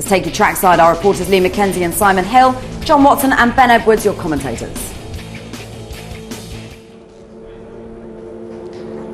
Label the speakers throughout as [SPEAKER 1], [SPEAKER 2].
[SPEAKER 1] Let's take you trackside. Our reporters Lee McKenzie and Simon Hill, John Watson and Ben Edwards, your commentators.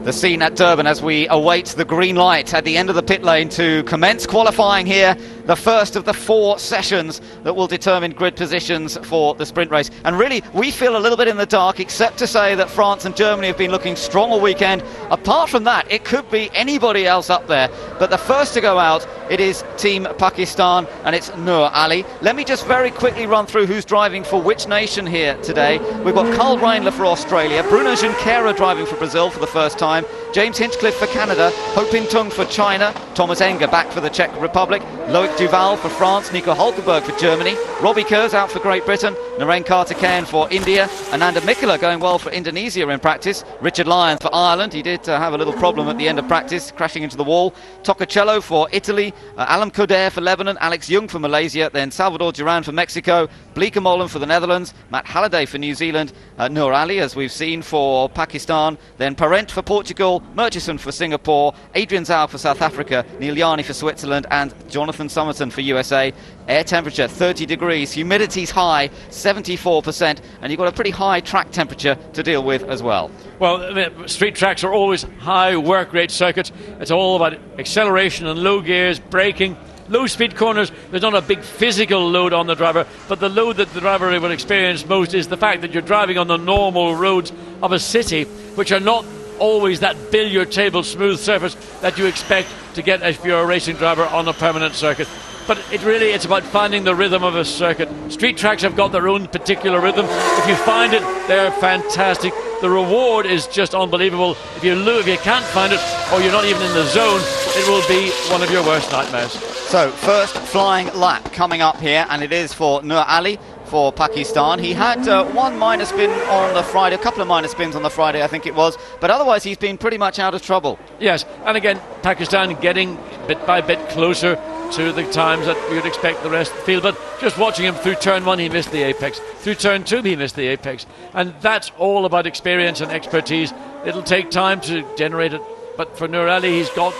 [SPEAKER 2] The scene at Durban as we await the green light at the end of the pit lane to commence qualifying here, the first of the 4 sessions that will determine grid positions for the sprint race. And really, we feel a little bit in the dark, except to say that France and Germany have been looking strong all weekend. Apart from that, it could be anybody else up there. But the first to go out, it is Team Pakistan, and it's Nur-Ali. Let me just very quickly run through who's driving for which nation here today. We've got Carl Reindler for Australia, Bruno Junqueira driving for Brazil for the first time, James Hinchcliffe for Canada, Ho Pin Tung for China, Thomas Enger back for the Czech Republic, Loic Duval for France, Nico Hulkenberg for Germany, Robbie Kerr's out for Great Britain, Narain Karthikeyan for India, Ananda Mikula going well for Indonesia in practice, Richard Lyons for Ireland. He did have a little problem at the end of practice, crashing into the wall. Tocacello for Italy, Alam Kodair for Lebanon, Alex Young for Malaysia, then Salvador Duran for Mexico, Bleeker Molen for the Netherlands, Matt Halliday for New Zealand, Nur-Ali, as we've seen, for Pakistan, then Parent for Portugal, Murchison for Singapore, Adrian Zhao for South Africa, Neil Yarni for Switzerland, and Jonathan Somerton for USA. Air temperature 30 degrees, humidity's high 74%, and you've got a pretty high track temperature to deal with as well.
[SPEAKER 3] Well, I mean, street tracks are always high work rate circuits. It's all about acceleration and low gears, braking. Low speed corners, there's not a big physical load on the driver, but the load that the driver will experience most is the fact that you're driving on the normal roads of a city, which are not always that billiard table smooth surface that you expect to get if you're a racing driver on a permanent circuit. But it's about finding the rhythm of a circuit. Street tracks have got their own particular rhythm. If you find it, they're fantastic. The reward is just unbelievable. If you can't find it, or you're not even in the zone, it will be one of your worst nightmares.
[SPEAKER 2] So, first flying lap coming up here, and it is for Nur-Ali for Pakistan. He had one minor spin on the Friday, a couple of minor spins on the Friday, I think it was, but otherwise he's been pretty much out of trouble.
[SPEAKER 3] Yes, and again, Pakistan getting bit by bit closer to the times that you'd expect the rest of the field, but just watching him through turn 1 he missed the apex, through turn 2 he missed the apex, and that's all about experience and expertise. It'll take time to generate it, but for Nur-Ali, he's got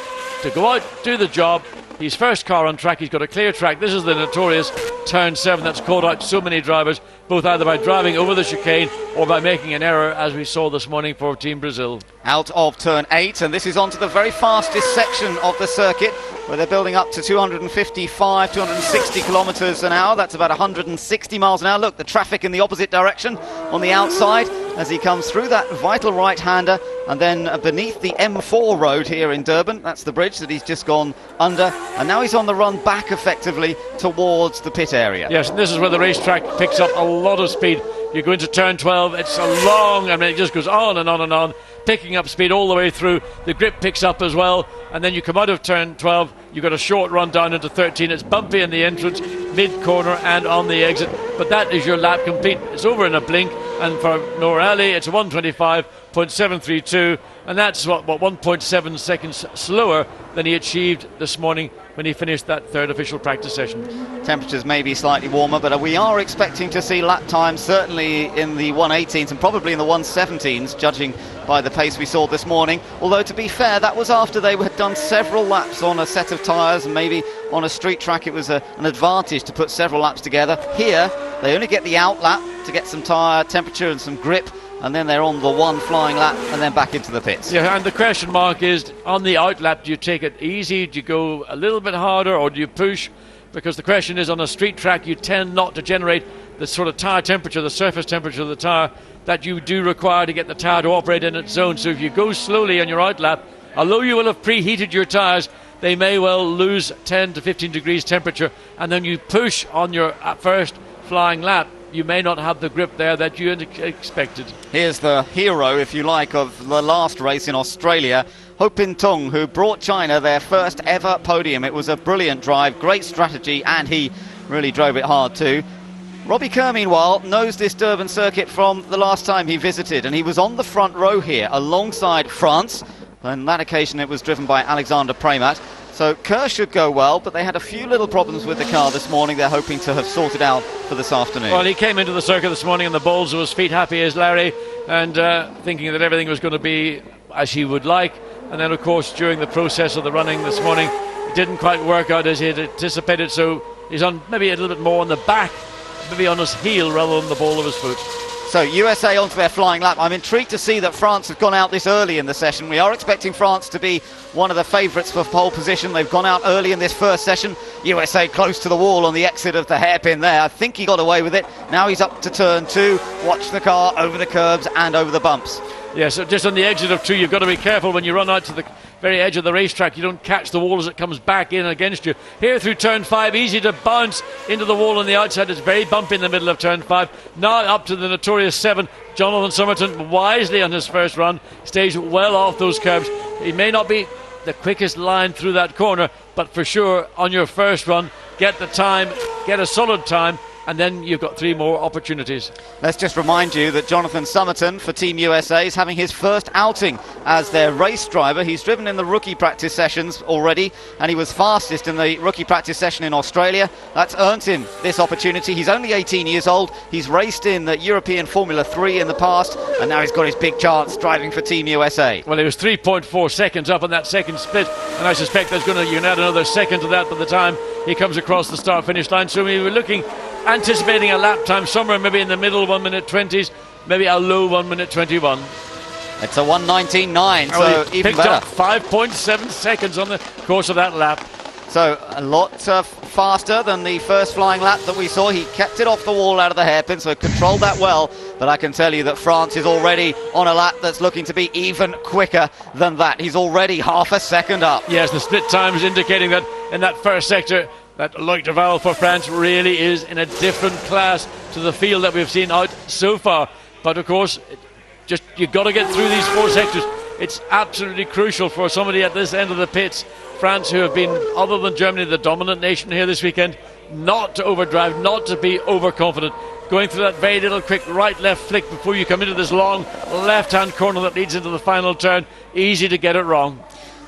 [SPEAKER 3] to go out, do the job. He's first car on track, he's got a clear track. This is the notorious turn 7 that's caught out so many drivers, both either by driving over the chicane or by making an error, as we saw this morning for Team Brazil.
[SPEAKER 2] Out of turn 8, and this is onto the very fastest section of the circuit, where they're building up to 255, 260 kilometres an hour. That's about 160 miles an hour. Look, the traffic in the opposite direction on the outside as he comes through that vital right-hander, and then beneath the M4 road here in Durban. That's the bridge that he's just gone under, and now he's on the run back effectively towards the pit area.
[SPEAKER 3] Yes, and this is where the racetrack picks up a lot of speed. You go into turn 12, it's a long, it just goes on and on and on, picking up speed all the way through. The grip picks up as well, and then you come out of turn 12, you've got a short run down into 13. It's bumpy in the entrance, mid-corner and on the exit, but that is your lap complete. It's over in a blink, and for Nur-Ali, it's 125.732, and that's what 1.7 seconds slower than he achieved this morning when he finished that third official practice session.
[SPEAKER 2] Temperatures may be slightly warmer, but we are expecting to see lap times certainly in the 118s and probably in the 117s, judging by the pace we saw this morning. Although, to be fair, that was after they had done several laps on a set of tyres, and maybe on a street track it was an advantage to put several laps together. Here, they only get the out lap to get some tyre temperature and some grip, and then they're on the one flying lap and then back into the pits.
[SPEAKER 3] Yeah, and the question mark is, on the out lap, do you take it easy, do you go a little bit harder, or do you push? Because the question is, on a street track, you tend not to generate the sort of tyre temperature, the surface temperature of the tyre, that you do require to get the tyre to operate in its zone. So if you go slowly on your out lap, although you will have preheated your tyres, they may well lose 10 to 15 degrees temperature, and then you push on your first flying lap, you may not have the grip there that you expected.
[SPEAKER 2] Here's the hero, if you like, of the last race in Australia, Ho Pin Tung, who brought China their first ever podium. It was a brilliant drive, great strategy, and he really drove it hard too. Robbie Kerr, meanwhile, knows this Durban circuit from the last time he visited, and he was on the front row here alongside France. On that occasion it was driven by Alexander Premat. So Kerr should go well, but they had a few little problems with the car this morning they're hoping to have sorted out for this afternoon.
[SPEAKER 3] Well, he came into the circuit this morning on the balls of his feet, happy as Larry, and thinking that everything was going to be as he would like. And then, of course, during the process of the running this morning, it didn't quite work out as he had anticipated, so He's on maybe a little bit more on the back, maybe on his heel rather than the ball of his foot.
[SPEAKER 2] So USA onto their flying lap. I'm intrigued to see that France have gone out this early in the session. We are expecting France to be one of the favourites for pole position. They've gone out early in this first session. USA close to the wall on the exit of the hairpin there. I think he got away with it. Now he's up to turn 2. Watch the car over the curbs and over the bumps.
[SPEAKER 3] Yeah, so just on the exit of 2, you've got to be careful when you run out to the very edge of the racetrack. You don't catch the wall as it comes back in against you. Here through turn 5, easy to bounce into the wall on the outside. It's very bumpy in the middle of turn 5. Now up to the notorious 7. Jonathan Somerton, wisely on his first run, stays well off those curbs. He may not be the quickest line through that corner, but for sure on your first run, get the time, get a solid time, and then you've got 3 more opportunities.
[SPEAKER 2] Let's just remind you that Jonathan Somerton for Team USA is having his first outing as their race driver. He's driven in the rookie practice sessions already, and he was fastest in the rookie practice session in Australia. That's earned him this opportunity. He's only 18 years old. He's raced in the European Formula 3 in the past, and now he's got his big chance driving for Team USA.
[SPEAKER 3] Well, he was 3.4 seconds up on that second split, and I suspect you can add another second to that by the time he comes across the start-finish line. So we were anticipating a lap time somewhere maybe in the middle 1 minute 20s, maybe a low 1 minute 21.
[SPEAKER 2] It's a 1:19.9, so
[SPEAKER 3] he
[SPEAKER 2] even
[SPEAKER 3] picked
[SPEAKER 2] better.
[SPEAKER 3] up 5.7 seconds on the course of that lap.
[SPEAKER 2] So a lot faster than the first flying lap that we saw. He kept it off the wall out of the hairpin, so controlled that well. But I can tell you that France is already on a lap that's looking to be even quicker than that. He's already half a second up.
[SPEAKER 3] Yes, the split time is indicating that in that first sector, that Loic Duval for France really is in a different class to the field that we've seen out so far. But of course, you've got to get through these 4 sectors. It's absolutely crucial for somebody at this end of the pits, France, who have been, other than Germany, the dominant nation here this weekend, not to overdrive, not to be overconfident. Going through that very little quick right-left flick before you come into this long left-hand corner that leads into the final turn. Easy to get it wrong.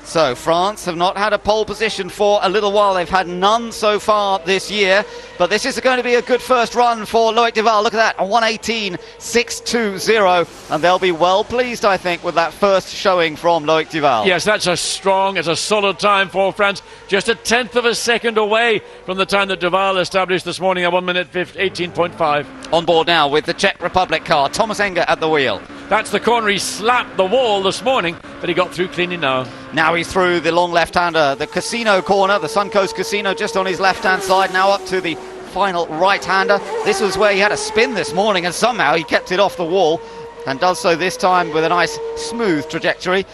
[SPEAKER 2] So France have not had a pole position for a little while. They've had none so far this year, but this is going to be a good first run for Loic Duval. Look at that, a 1:18.620, and they'll be well pleased, I think, with that first showing from Loic Duval.
[SPEAKER 3] Yes, that's a solid time for France. Just a tenth of a second away from the time that Duval established this morning, a 1 minute 18.5.
[SPEAKER 2] On board now with the Czech Republic car, Thomas Enger at the wheel.
[SPEAKER 3] That's the corner. He slapped the wall this morning, but he got through cleanly now.
[SPEAKER 2] Now he's through the long left-hander, the casino corner, the Suncoast Casino just on his left-hand side, now up to the final right-hander. This was where he had a spin this morning, and somehow he kept it off the wall, and does so this time with a nice smooth trajectory.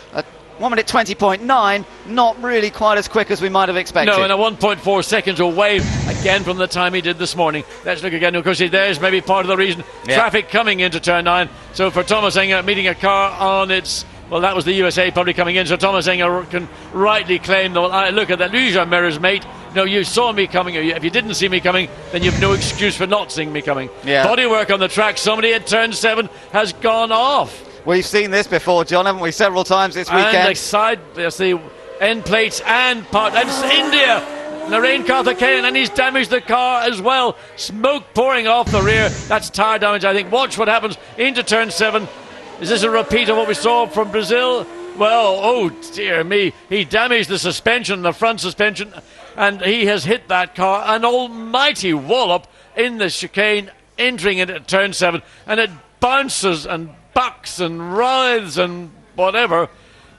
[SPEAKER 2] 1 minute 20.9, not really quite as quick as we might have expected.
[SPEAKER 3] No, and a 1.4 seconds away again from the time he did this morning. Let's look again. Of course, there's maybe part of the reason. Yeah. Traffic coming into turn 9. So for Thomas Enger, meeting a car on its... Well, that was the USA probably coming in, so Thomas Enger can rightly claim, look at that, use your mirrors, mate. No, you saw me coming. If you didn't see me coming, then you've no excuse for not seeing me coming.
[SPEAKER 2] Yeah.
[SPEAKER 3] Bodywork on the track. Somebody at turn 7 has gone off.
[SPEAKER 2] We've seen this before, John, haven't we? Several times this weekend.
[SPEAKER 3] And the end plates and part. And it's India. Narain Karthikeyan, and he's damaged the car as well. Smoke pouring off the rear. That's tyre damage, I think. Watch what happens into turn 7. Is this a repeat of what we saw from Brazil? Well, oh dear me. He damaged the suspension, the front suspension, and he has hit that car. An almighty wallop in the chicane, entering into turn 7. And it bounces and bucks and writhes and whatever.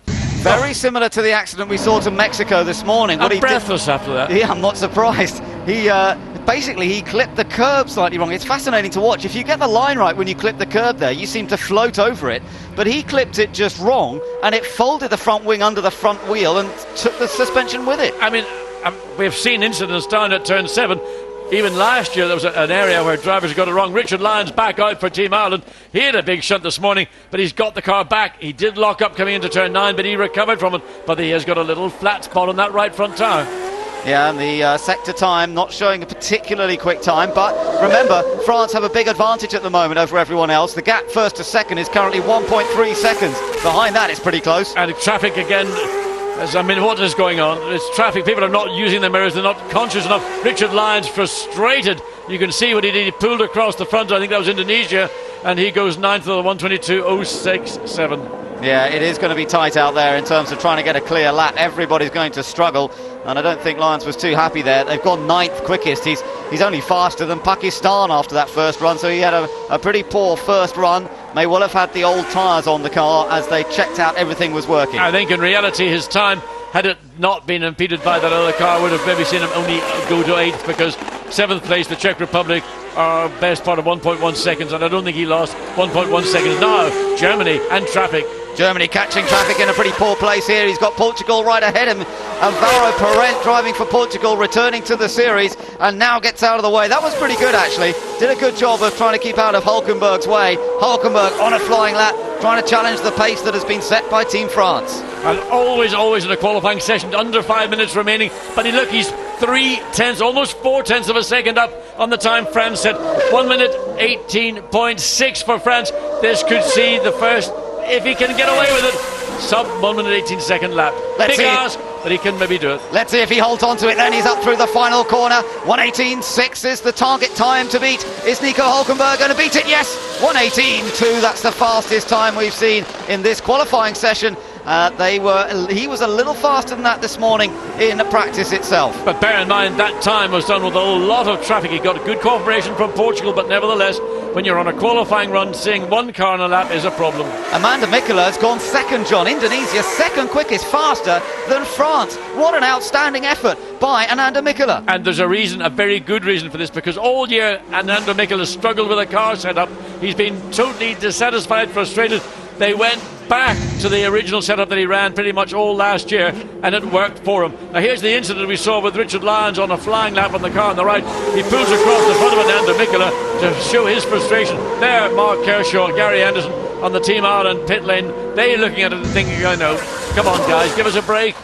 [SPEAKER 2] Very similar to the accident we saw to Mexico this morning.
[SPEAKER 3] I'm breathless after that.
[SPEAKER 2] Yeah, I'm not surprised. He clipped the curb slightly wrong. It's fascinating to watch. If you get the line right when you clip the curb there, you seem to float over it. But he clipped it just wrong, and it folded the front wing under the front wheel and took the suspension with it.
[SPEAKER 3] I mean, we've seen incidents down at turn 7. Even last year there was an area where drivers got it wrong. Richard Lyons back out for Team Ireland. He had a big shunt this morning, but he's got the car back. He did lock up coming into turn 9, but he recovered from it. But he has got a little flat spot on that right front tyre.
[SPEAKER 2] Yeah, and the sector time not showing a particularly quick time, but remember, France have a big advantage at the moment over everyone else. The gap first to second is currently 1.3 seconds. Behind that, it's pretty close.
[SPEAKER 3] And traffic again. What is going on? It's traffic. People are not using their mirrors. They're not conscious enough. Richard Lyons frustrated. You can see what he did. He pulled across the front. I think that was Indonesia. And he goes 9th of the 1:22.067.
[SPEAKER 2] Yeah, it is going to be tight out there in terms of trying to get a clear lap. Everybody's going to struggle, and I don't think Lyons was too happy there. They've gone 9th quickest. He's only faster than Pakistan after that first run, so he had a pretty poor first run. May well have had the old tyres on the car as they checked out everything was working.
[SPEAKER 3] I think in reality his time, had it not been impeded by that other car, would have maybe seen him only go to 8th, because 7th place, the Czech Republic, are best part of 1.1 seconds, and I don't think he lost 1.1 seconds. Now Germany and traffic.
[SPEAKER 2] Germany catching traffic in a pretty poor place here. He's got Portugal right ahead of him. Alvaro Parent driving for Portugal, returning to the series, and now gets out of the way. That was pretty good, actually. Did a good job of trying to keep out of Hulkenberg's way. Hulkenberg on a flying lap, trying to challenge the pace that has been set by Team France.
[SPEAKER 3] And always in a qualifying session, under 5 minutes remaining. But look, he's 3/10, almost 4/10 of a second up on the time France set. 1 minute 18.6 for France. This could see the first, if he can get away with it, sub 1 minute 18-second lap. Big ask, but he can maybe do it.
[SPEAKER 2] Let's see if he holds on to it. Then he's up through the final corner. 1:18.6 is the target time to beat. Is Nico Hulkenberg going to beat it? Yes. 1:18.2. That's the fastest time we've seen in this qualifying session. He was a little faster than that this morning in practice itself.
[SPEAKER 3] But bear in mind that time was done with a lot of traffic. He got good cooperation from Portugal, but nevertheless, when you're on a qualifying run, seeing one car on a lap is a problem.
[SPEAKER 2] Amanda Mikkola has gone second, John. Indonesia second quickest, faster than France. What an outstanding effort by Amanda Mikkola.
[SPEAKER 3] And there's a reason, a very good reason for this, because all year Amanda Mikkola struggled with a car setup. He's been totally dissatisfied, frustrated. They went back to the original setup that he ran pretty much all last year, and it worked for him. Now here's the incident we saw with Richard Lyons on a flying lap on the car on the right. He pulls across the front of Amanda Mikkola to show his frustration. There, Mark Kershaw and Gary Anderson on the Team Ireland pit lane. They're looking at it and thinking, I know, come on guys, give us a break.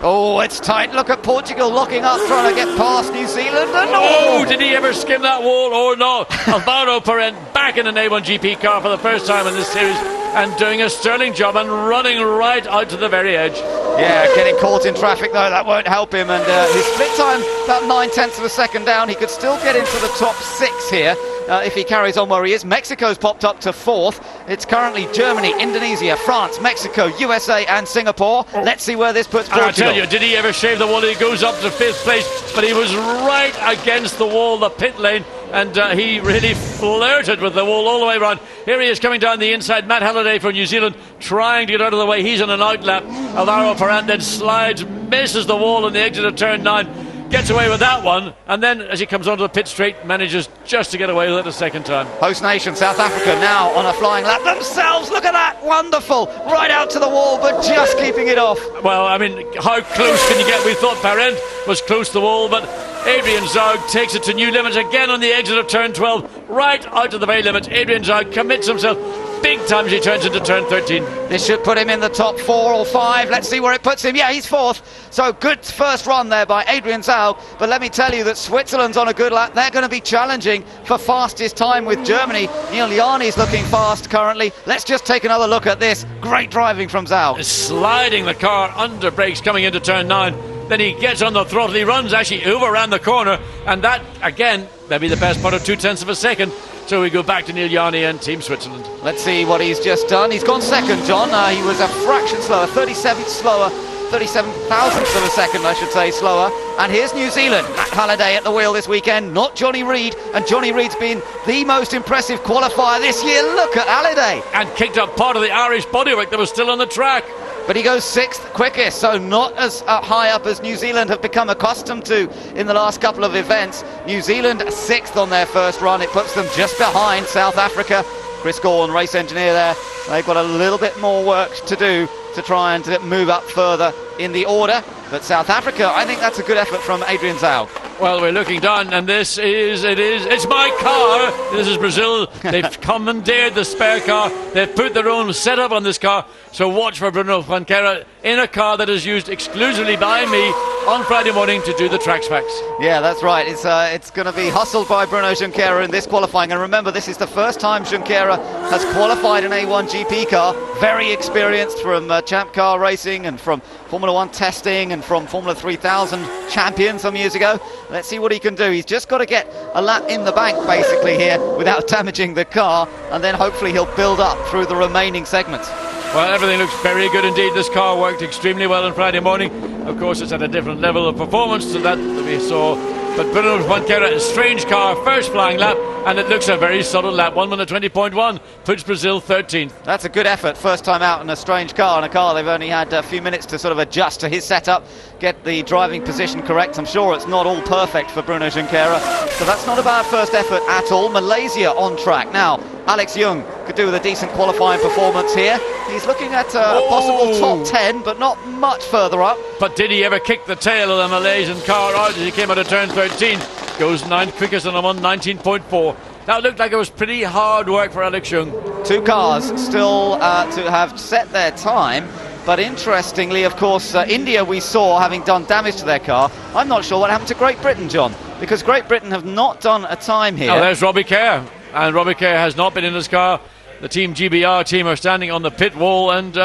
[SPEAKER 2] Oh, it's tight. Look at Portugal locking up, trying to get past New Zealand. And
[SPEAKER 3] oh, did he ever skim that wall or no? Alvaro Parent back in an A1GP car for the first time in this series, and doing a sterling job and running right out to the very edge.
[SPEAKER 2] Yeah, getting caught in traffic though, that won't help him, and his split time about 9/10 of a second down. He could still get into the top 6 here if he carries on where he is. Mexico's popped up to 4th. It's currently Germany, Indonesia, France, Mexico, USA and Singapore. Let's see where this puts Portugal.
[SPEAKER 3] I tell you, did he ever shave the wall? He goes up to 5th place, but he was right against the wall, the pit lane, and he really flirted with the wall all the way around. Here he is coming down the inside. Matt Halliday from New Zealand trying to get out of the way. He's on an out lap. Alvaro Parent then slides, misses the wall on the exit of turn 9. Gets away with that one, and then as he comes onto the pit straight, manages just to get away with it a second time.
[SPEAKER 2] Host nation South Africa now on a flying lap themselves. Look at that, wonderful, right out to the wall, but just keeping it off.
[SPEAKER 3] Well, I mean, how close can you get? We thought Parent was close to the wall, but Adrian Zaug takes it to new limits again on the exit of turn 12, right out to the very limits. Adrian Zaug commits himself big time as he turns into turn 13.
[SPEAKER 2] This should put him in the top 4 or 5. Let's see where it puts him. Yeah, he's 4th. So good first run there by Adrian Zaug. But let me tell you that Switzerland's on a good lap. They're going to be challenging for fastest time with Germany. Neil Liani's looking fast currently. Let's just take another look at this. Great driving from Zaug.
[SPEAKER 3] Sliding the car under brakes coming into turn 9. Then he gets on the throttle. He runs actually over around the corner. And that, again, maybe the best part of 0.2 of a second. So we go back to Neil Liani and Team Switzerland.
[SPEAKER 2] Let's see what he's just done. He's gone second, John. He was a fraction slower, 37th slower, 37 thousandths of a second, I should say, slower. And here's New Zealand. Matt Halliday at the wheel this weekend, not Johnny Reid. And Johnny Reid's been the most impressive qualifier this year. Look at Halliday.
[SPEAKER 3] And kicked up part of the Irish bodywork that was still on the track.
[SPEAKER 2] But he goes 6th quickest, so not as high up as New Zealand have become accustomed to in the last couple of events. New Zealand 6th on their first run. It puts them just behind South Africa. Chris Gorn, race engineer there. They've got a little bit more work to do to try and move up further in the order. But South Africa, I think that's a good effort from Adrian Zaug.
[SPEAKER 3] Well, we're looking down, and it's my car. This is Brazil. They've commandeered the spare car. They've put their own setup on this car. So watch for Bruno Junqueira in a car that is used exclusively by me on Friday morning to do the track specs.
[SPEAKER 2] Yeah, that's right. It's going to be hustled by Bruno Junqueira in this qualifying. And remember, this is the first time Junqueira has qualified an A1GP car. Very experienced from Champ Car racing and from Formula 1 testing and from Formula 3000 champion some years ago. Let's see what he can do. He's just got to get a lap in the bank basically here without damaging the car, and then hopefully he'll build up through the remaining segments.
[SPEAKER 3] Well, everything looks very good indeed. This car worked extremely well on Friday morning. Of course, it's at a different level of performance to that we saw. But Bruno Junqueira, a strange car, first flying lap, and it looks a very solid lap. 1 minute 20.1 puts Brazil 13th.
[SPEAKER 2] That's a good effort. First time out in a strange car, in a car they've only had a few minutes to sort of adjust to his setup, get the driving position correct. I'm sure it's not all perfect for Bruno Junqueira, so that's not a bad first effort at all. Malaysia on track. Now, Alex Young could do with a decent qualifying performance here. He's looking at a possible top 10, but not much further up.
[SPEAKER 3] But did he ever kick the tail of the Malaysian car out as he came out of turn 13? Goes 9 quickest on a 1:19.4. Now it looked like it was pretty hard work for Alex Young.
[SPEAKER 2] Two cars still to have set their time. But interestingly, of course, India we saw having done damage to their car. I'm not sure what happened to Great Britain, John, because Great Britain have not done a time here.
[SPEAKER 3] Oh, there's Robbie Kerr. And Robbie Kerr has not been in his car. The Team GBR team are standing on the pit wall, and,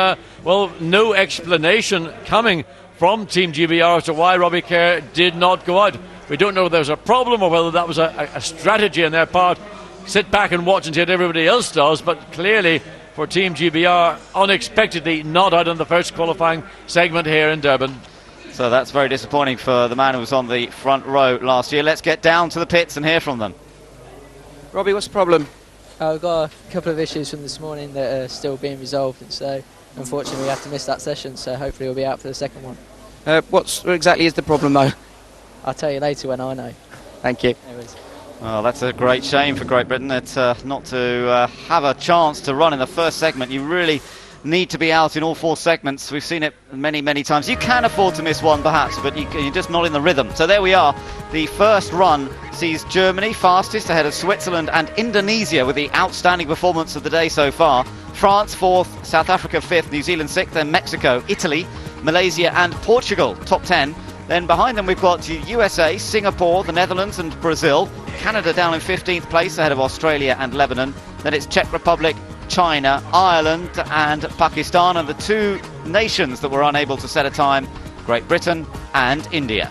[SPEAKER 3] well, no explanation coming from Team GBR as to why Robbie Kerr did not go out. We don't know whether there's a problem or whether that was a strategy on their part. Sit back and watch and see what everybody else does, but clearly for Team GBR, unexpectedly not out in the first qualifying segment here in Durban.
[SPEAKER 2] So that's very disappointing for the man who was on the front row last year. Let's get down to the pits and hear from them.
[SPEAKER 4] Robbie, what's the problem?
[SPEAKER 5] I've got a couple of issues from this morning that are still being resolved, and so unfortunately we have to miss that session, so hopefully we'll be out for the second one.
[SPEAKER 4] What exactly is the problem, though?
[SPEAKER 5] I'll tell you later when I know.
[SPEAKER 4] Thank you.
[SPEAKER 5] Anyways.
[SPEAKER 2] Well, that's a great shame for Great Britain. It's not to have a chance to run in the first segment. You really need to be out in all four segments. We've seen it many, many times. You can afford to miss one, perhaps, but you're just not in the rhythm. So there we are. The first run sees Germany fastest ahead of Switzerland and Indonesia with the outstanding performance of the day so far. France fourth, South Africa fifth, New Zealand sixth, then Mexico, Italy, Malaysia and Portugal top 10. Then behind them we've got the USA, Singapore, the Netherlands and Brazil. Canada down in 15th place ahead of Australia and Lebanon. Then it's Czech Republic, China, Ireland and Pakistan, and the two nations that were unable to set a time, Great Britain and India.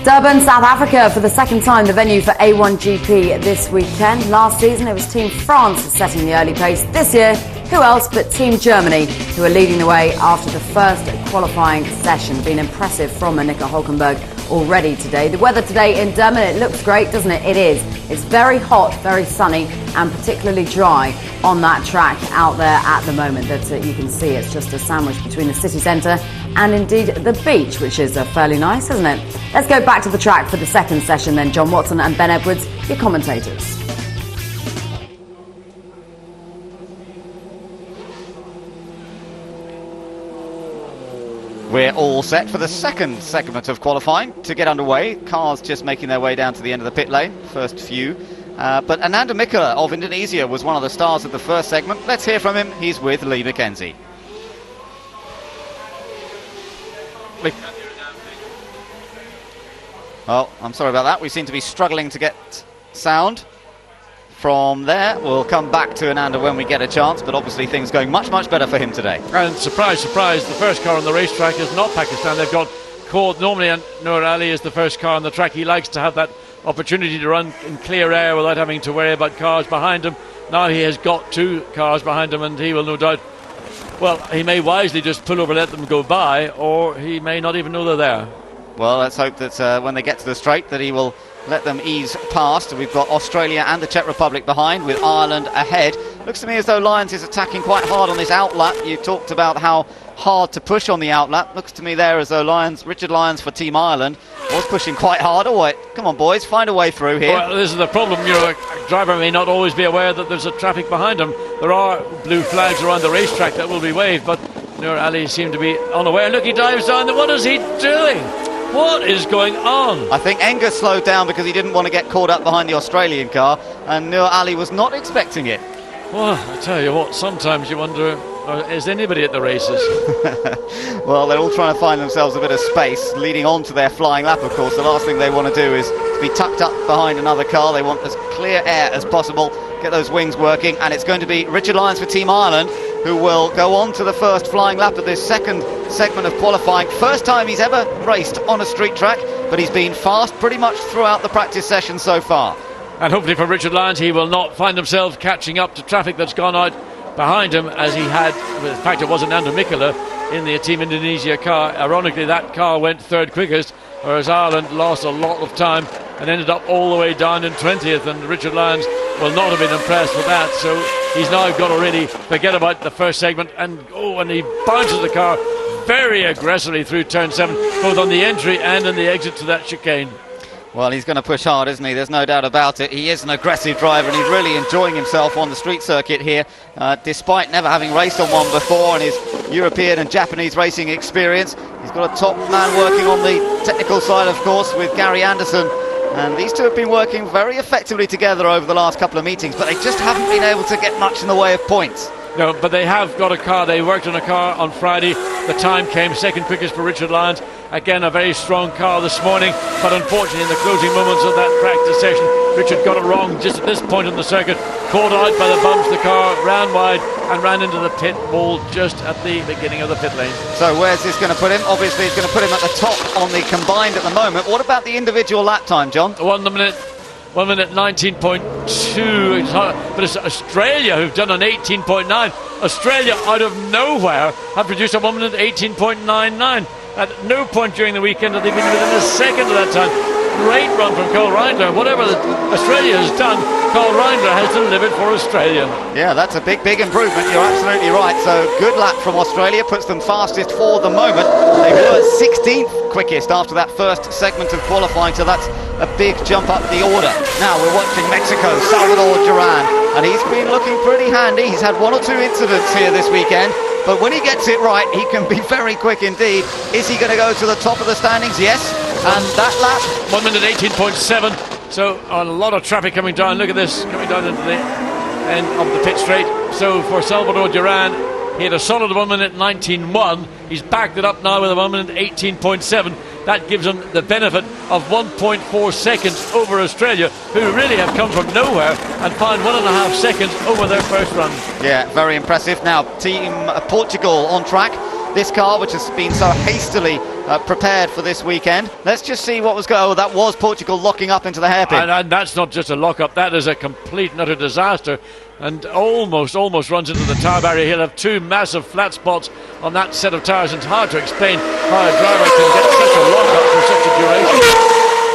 [SPEAKER 1] Durban, South Africa for the second time the venue for A1GP this weekend. Last season it was Team France setting the early pace. This year, who else but Team Germany, who are leading the way after the first qualifying session. Been impressive from Nico Hulkenberg already today. The weather today in Durban, it looks great, doesn't it? It is. It's very hot, very sunny and particularly dry on that track out there at the moment that you can see. It's just a sandwich between the city centre and indeed the beach, which is fairly nice, isn't it? Let's go back to the track for the second session then. John Watson and Ben Edwards, your commentators.
[SPEAKER 2] We're all set for the second segment of qualifying to get underway. Cars just making their way down to the end of the pit lane, first few. But Ananda Mikkola of Indonesia was one of the stars of the first segment. Let's hear from him. He's with Lee McKenzie. Oh, I'm sorry about that. We seem to be struggling to get sound from there. We'll come back to Ananda when we get a chance, but obviously things going much, much better for him today.
[SPEAKER 3] And surprise, surprise, the first car on the racetrack is not Pakistan. They've got caught. Normally, Nur Ali is the first car on the track. He likes to have that opportunity to run in clear air without having to worry about cars behind him. Now he has got two cars behind him, and he will no doubt, well, he may wisely just pull over, let them go by, or he may not even know they're there.
[SPEAKER 2] Well, let's hope that when they get to the straight that he will let them ease past. We've got Australia and the Czech Republic behind, with Ireland ahead. Looks to me as though Lyons is attacking quite hard on this outlap. You talked about how hard to push on the outlap. Looks to me there as though Richard Lyons for Team Ireland was pushing quite hard. Oh, wait. Come on, boys, find a way through here.
[SPEAKER 3] Well, this is the problem. A driver may not always be aware that there's a traffic behind him. There are blue flags around the racetrack that will be waved, but Nur Ali seemed to be unaware. Look, he dives down. What is he doing? What is going on?
[SPEAKER 2] I think Enger slowed down because he didn't want to get caught up behind the Australian car, and Nur Ali was not expecting it.
[SPEAKER 3] Well, I tell you what, sometimes you wonder, is anybody at the races?
[SPEAKER 2] Well, they're all trying to find themselves a bit of space leading on to their flying lap, of course. The last thing they want to do is to be tucked up behind another car. They want as clear air as possible, get those wings working, and it's going to be Richard Lyons for Team Ireland who will go on to the first flying lap of this second segment of qualifying. First time he's ever raced on a street track, but he's been fast pretty much throughout the practice session so far.
[SPEAKER 3] And hopefully for Richard Lyons, he will not find himself catching up to traffic that's gone out behind him, as he had. In fact, it wasn't Nando Mikula in the Team Indonesia car. Ironically, that car went third quickest, whereas Ireland lost a lot of time and ended up all the way down in 20th, and Richard Lyons will not have been impressed with that. So he's now got to really forget about the first segment, and he bounces the car very aggressively through turn 7, both on the entry and in the exit to that chicane.
[SPEAKER 2] Well, he's going to push hard, isn't he? There's no doubt about it. He is an aggressive driver, and he's really enjoying himself on the street circuit here, despite never having raced on one before, and his European and Japanese racing experience. He's got a top man working on the technical side, of course, with Gary Anderson, and these two have been working very effectively together over the last couple of meetings, but they just haven't been able to get much in the way of points.
[SPEAKER 3] No, but they have got a car. They worked on a car on Friday. The time came second quickest for Richard Lyons. Again, a very strong car this morning, but unfortunately in the closing moments of that practice session, Richard got it wrong just at this point in the circuit. Caught out by the bumps, the car ran wide and ran into the pit wall just at the beginning of the pit lane.
[SPEAKER 2] So where's this going to put him? Obviously it's going to put him at the top on the combined at the moment. What about the individual lap time, John?
[SPEAKER 3] 1 minute 19.2, but it's Australia who've done an 18.9. Australia out of nowhere have produced a 1 minute 18.99. At no point during the weekend have they been within a second of that time. Great run from Cole Reindler. Whatever Australia has done, Cole Reindler has delivered for Australia.
[SPEAKER 2] Yeah, that's a big improvement. You're absolutely right. So good lap from Australia, puts them fastest for the moment. They were 16th quickest after that first segment of qualifying, so that's a big jump up the order. Now we're watching Mexico, Salvador Duran, and he's been looking pretty handy. He's had 1 or 2 incidents here this weekend, but when he gets it right, he can be very quick indeed. Is he going to go to the top of the standings? Yes. And that lap,
[SPEAKER 3] 1 minute 18.7. So a lot of traffic coming down. Look at this, coming down into the end of the pit straight. So for Salvador Duran, he had a solid 1 minute 19.1. He's backed it up now with a 1 minute 18.7. That gives him the benefit of 1.4 seconds over Australia, who really have come from nowhere and found 1.5 seconds over their first run.
[SPEAKER 2] Yeah, very impressive. Now, Team Portugal on track. This car, which has been so hastily prepared for this weekend. Let's just see what was going on. Oh, that was Portugal locking up into the hairpin.
[SPEAKER 3] And that's not just a lock-up, that is a complete and utter disaster. And almost runs into the tyre barrier. He'll have 2 massive flat spots on that set of tyres, and it's hard to explain how a driver can get such a lock-up for such a duration.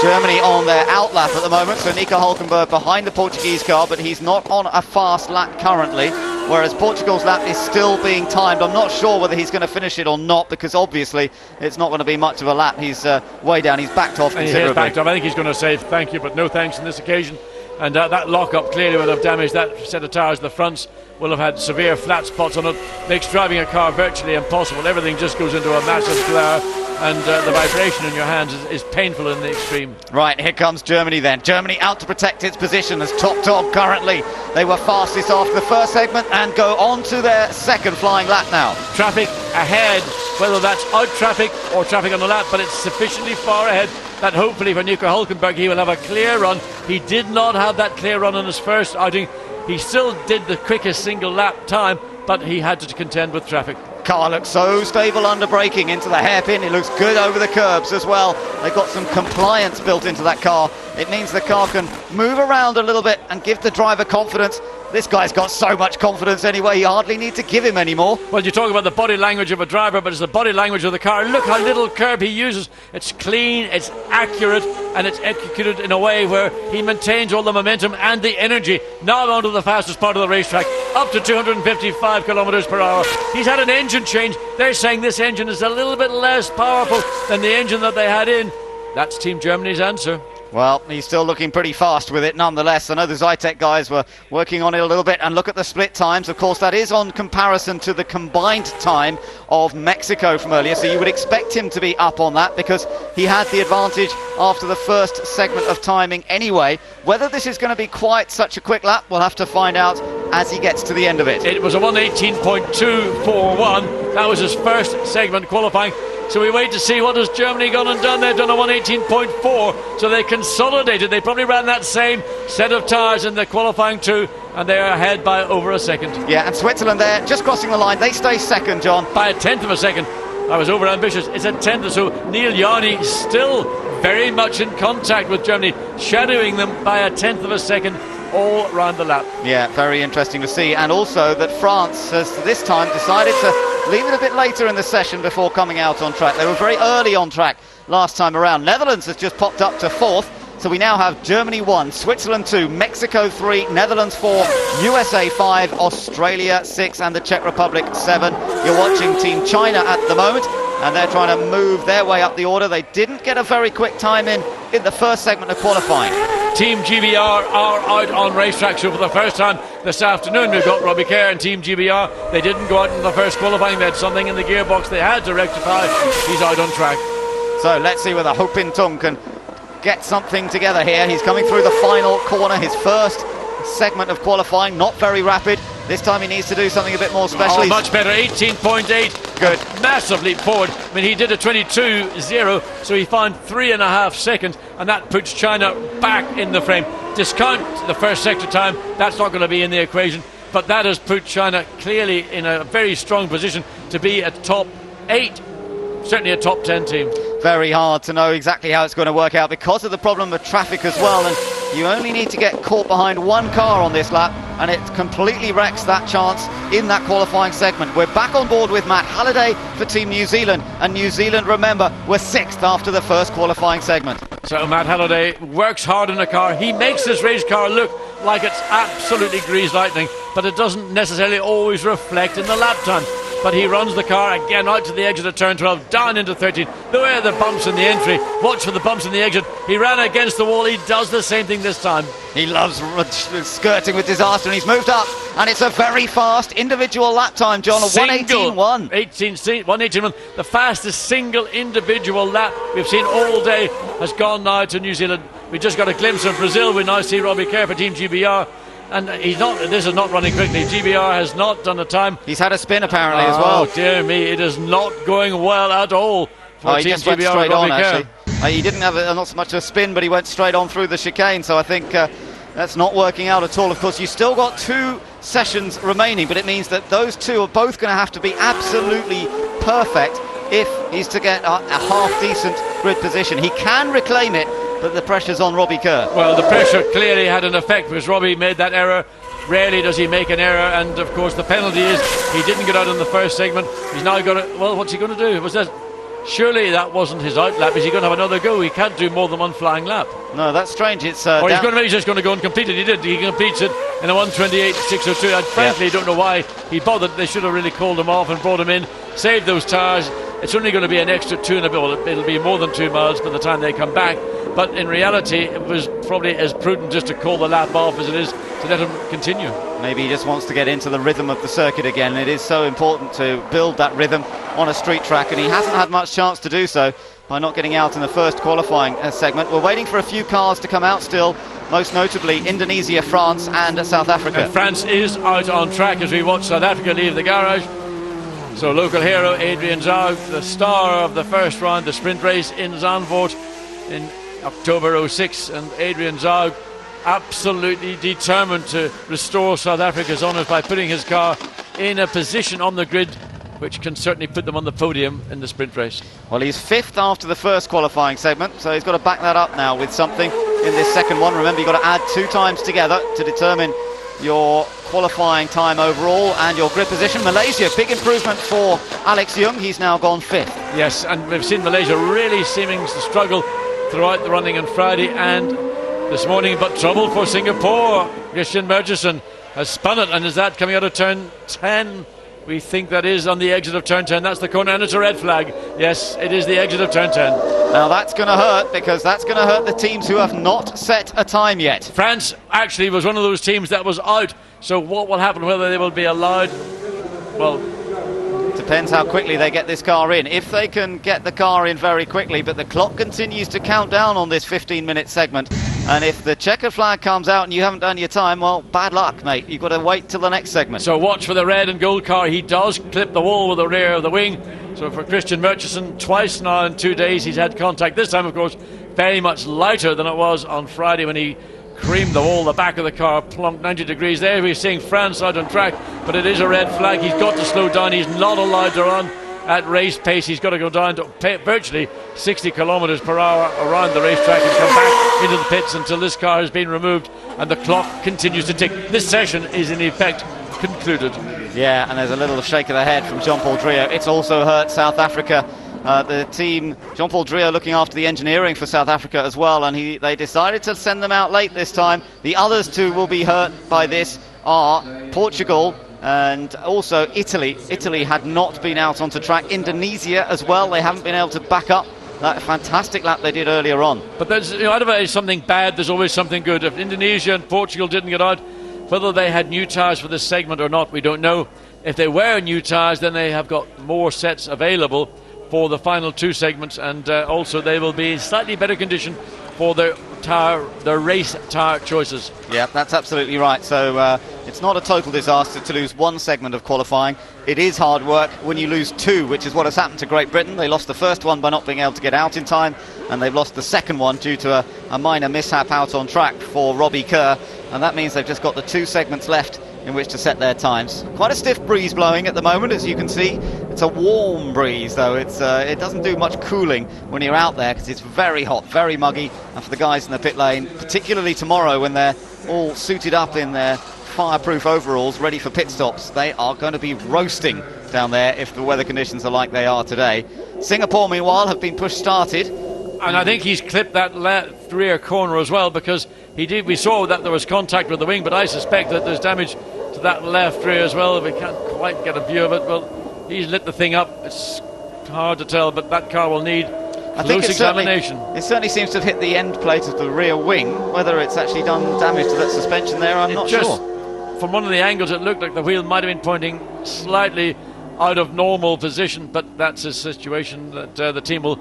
[SPEAKER 2] Germany on their out lap at the moment, so Nico Hulkenberg behind the Portuguese car, but he's not on a fast lap currently, whereas Portugal's lap is still being timed. I'm not sure whether he's going to finish it or not, because obviously it's not going to be much of a lap. He's way down, he's backed off considerably.
[SPEAKER 3] He's backed off. I think he's going to say thank you, but no thanks on this occasion. And that lock-up clearly would have damaged that set of tyres. The fronts will have had severe flat spots on it. Makes driving a car virtually impossible. Everything just goes into a massive glare, and the vibration in your hands is painful in the extreme.
[SPEAKER 2] Right, here comes Germany then. Germany out to protect its position as top dog currently. They were fastest after the first segment and go on to their second flying lap now.
[SPEAKER 3] Traffic ahead, whether that's out traffic or traffic on the lap, but it's sufficiently far ahead that hopefully for Nico Hulkenberg he will have a clear run. He did not have that clear run in his first outing. He still did the quickest single lap time, but he had to contend with traffic.
[SPEAKER 2] Car looks so stable under braking into the hairpin. It looks good over the curbs as well. They've got some compliance built into that car. It means the car can move around a little bit and give the driver confidence. This guy's got so much confidence anyway, you hardly need to give him any more.
[SPEAKER 3] Well, you talk about the body language of a driver, but it's the body language of the car. Look how little curb he uses. It's clean, it's accurate, and it's executed in a way where he maintains all the momentum and the energy. Now onto the fastest part of the racetrack, up to 255 kilometres per hour. He's had an engine change. They're saying this engine is a little bit less powerful than the engine that they had in. That's Team Germany's answer.
[SPEAKER 2] Well, he's still looking pretty fast with it nonetheless. I know the Zytek guys were working on it a little bit, and look at the split times. Of course, that is on comparison to the combined time of Mexico from earlier, so you would expect him to be up on that because he had the advantage after the first segment of timing anyway. Whether this is going to be quite such a quick lap, we'll have to find out as he gets to the end of it.
[SPEAKER 3] It was a 1:18.241. That was his first segment qualifying. So we wait to see what has Germany gone and done. They've done a 1:18.4, so they consolidated. They probably ran that same set of tyres in the qualifying 2, and they are ahead by over a second.
[SPEAKER 2] Yeah, and Switzerland there, just crossing the line. They stay second, John.
[SPEAKER 3] By a tenth of a second. I was over ambitious. It's a tenth or so. Neil Yarney still very much in contact with Germany, shadowing them by a tenth of a second all round the lap.
[SPEAKER 2] Yeah, very interesting to see. And also that France has this time decided to leave it a bit later in the session before coming out on track. They were very early on track last time around. Netherlands has just popped up to 4th. So we now have Germany 1, Switzerland 2, Mexico 3, Netherlands 4, USA 5, Australia 6 and the Czech Republic 7. You're watching Team China at the moment, and they're trying to move their way up the order. They didn't get a very quick time in the first segment of qualifying.
[SPEAKER 3] Team GBR are out on racetrack, so for the first time this afternoon we've got Robbie Kerr and Team GBR. They didn't go out in the first qualifying. They had something in the gearbox they had to rectify. He's out on track.
[SPEAKER 2] So let's see whether Ho Pin Tung can get something together here. He's coming through the final corner, his first segment of qualifying, not very rapid. This time he needs to do something a bit more special.
[SPEAKER 3] Oh, much better, 18.8.
[SPEAKER 2] Good.
[SPEAKER 3] Massive leap forward. I mean, he did a 22.0, so he found 3.5 seconds, and that puts China back in the frame. Discount the first sector time, that's not going to be in the equation, but that has put China clearly in a very strong position to be a top 8, certainly a top 10 team.
[SPEAKER 2] Very hard to know exactly how it's going to work out because of the problem of traffic as well, and you only need to get caught behind one car on this lap and it completely wrecks that chance in that qualifying segment. We're back on board with Matt Halliday for Team New Zealand, and New Zealand, remember, were 6th after the first qualifying segment.
[SPEAKER 3] So Matt Halliday works hard in a car. He makes this race car look like it's absolutely greased lightning, but it doesn't necessarily always reflect in the lap time. But he runs the car again out to the exit of turn 12, down into 13. There are the bumps in the entry. Watch for the bumps in the exit. He ran against the wall. He does the same thing this time. He
[SPEAKER 2] loves skirting with disaster, and he's moved up. And it's a very fast individual lap time, John, a 1:18.1.
[SPEAKER 3] 1:18.1. The fastest single individual lap we've seen all day has gone now to New Zealand. We just got a glimpse of Brazil. We now see Robbie Kerr for Team GBR. And he's not. This is not running quickly. GBR has not done a time.
[SPEAKER 2] He's had a spin apparently as well.
[SPEAKER 3] Oh dear me, it is not going well at all for
[SPEAKER 2] he
[SPEAKER 3] Team
[SPEAKER 2] just
[SPEAKER 3] GBR.
[SPEAKER 2] went straight on actually. He didn't have not so much a spin, but he went straight on through the chicane. So I think that's not working out at all. Of course, you still got 2 sessions remaining, but it means that those 2 are both going to have to be absolutely perfect if he's to get a half decent grid position. He can reclaim it, but the pressure's on Robbie Kerr.
[SPEAKER 3] Well, the pressure clearly had an effect because Robbie made that error. Rarely does he make an error, and of course the penalty is he didn't get out in the first segment. He's now got to, well, what's he going to do? Was that, surely that wasn't his out lap. Is he going to have another go? He can't do more than one flying lap.
[SPEAKER 2] No, that's strange. It's
[SPEAKER 3] or he's just going to go and complete it. He did. He completes it in a 1:28.602. I frankly don't know why he bothered. They should have really called him off and brought him in, saved those tyres. It's only going to be an extra 2 and a bit. Well, it'll be more than 2 miles by the time they come back. But in reality, it was probably as prudent just to call the lap off as it is to let him continue.
[SPEAKER 2] Maybe he just wants to get into the rhythm of the circuit again. It is so important to build that rhythm on a street track, and he hasn't had much chance to do so by not getting out in the first qualifying segment. We're waiting for a few cars to come out still, most notably Indonesia, France and South Africa.
[SPEAKER 3] And France is out on track as we watch South Africa leave the garage. So local hero Adrian Zaug, the star of the first round, the sprint race in Zandvoort in October 06, and Adrian Zaug absolutely determined to restore South Africa's honours by putting his car in a position on the grid which can certainly put them on the podium in the sprint race.
[SPEAKER 2] Well, he's 5th after the first qualifying segment, so he's got to back that up now with something in this second one. Remember, you've got to add 2 times together to determine your qualifying time overall and your grid position. Malaysia, big improvement for Alex Young. He's now gone 5th.
[SPEAKER 3] Yes, and we've seen Malaysia really seeming to struggle throughout the running on Friday and this morning, but trouble for Singapore. Christian Murchison has spun it, and is that coming out of turn 10? We think that is on the exit of turn 10. That's the corner, and it's a red flag. Yes, it is the exit of turn 10.
[SPEAKER 2] Now that's going to hurt, because that's going to hurt the teams who have not set a time yet.
[SPEAKER 3] France actually was one of those teams that was out, so what will happen, whether they will be allowed, well,
[SPEAKER 2] depends how quickly they get this car in. If they can get the car in very quickly, but the clock continues to count down on this 15-minute segment, and if the checkered flag comes out and you haven't done your time, well, bad luck, mate. You've got to wait till the next segment.
[SPEAKER 3] So watch for the red and gold car. He does clip the wall with the rear of the wing. So for Christian Murchison, twice now in 2 days he's had contact. This time, of course, very much lighter than it was on Friday when he creamed the wall. The back of the car plunked 90 degrees. There we're seeing France out on track, but it is a red flag. He's got to slow down. He's not allowed to run. at race pace. He's got to go down to virtually 60 kilometres per hour around the racetrack and come back into the pits until this car has been removed and the clock continues to tick. This session is in effect concluded.
[SPEAKER 2] Yeah, and there's a little shake of the head from Jean-Paul Drio. It's also hurt South Africa. The team, Jean-Paul Drio looking after the engineering for South Africa as well, and they decided to send them out late this time. The others two will be hurt by this are Portugal and also Italy. Italy had not been out onto track. Indonesia as well, they haven't been able to back up that fantastic lap they did earlier on.
[SPEAKER 3] But there's, out of it is something bad, there's always something good. If Indonesia and Portugal didn't get out, whether they had new tyres for this segment or not, we don't know. If they wear new tyres, then they have got more sets available for the final two segments, and also they will be in slightly better condition for their race tyre choices.
[SPEAKER 2] Yeah, that's absolutely right. So it's not a total disaster to lose one segment of qualifying. It is hard work when you lose two, which is what has happened to Great Britain. They lost the first one by not being able to get out in time, and they've lost the second one due to a minor mishap out on track for Robbie Kerr, and that means they've just got the two segments left in which to set their times. Quite a stiff breeze blowing at the moment, as you can see. It's a warm breeze, though. It doesn't do much cooling when you're out there because it's very hot, very muggy. And for the guys in the pit lane, particularly tomorrow when they're all suited up in their fireproof overalls ready for pit stops, they are going to be roasting down there if the weather conditions are like they are today. Singapore, meanwhile, have been push started.
[SPEAKER 3] And I think he's clipped that left rear corner as well, because we saw that there was contact with the wing, but I suspect that there's damage to that left rear as well. We can't quite get a view of it. Well, he's lit the thing up. It's hard to tell, but that car will need close examination.
[SPEAKER 2] It certainly seems to have hit the end plate of the rear wing. Whether it's actually done damage to that suspension there, I'm not sure.
[SPEAKER 3] From one of the angles, it looked like the wheel might have been pointing slightly out of normal position, but that's a situation that the team will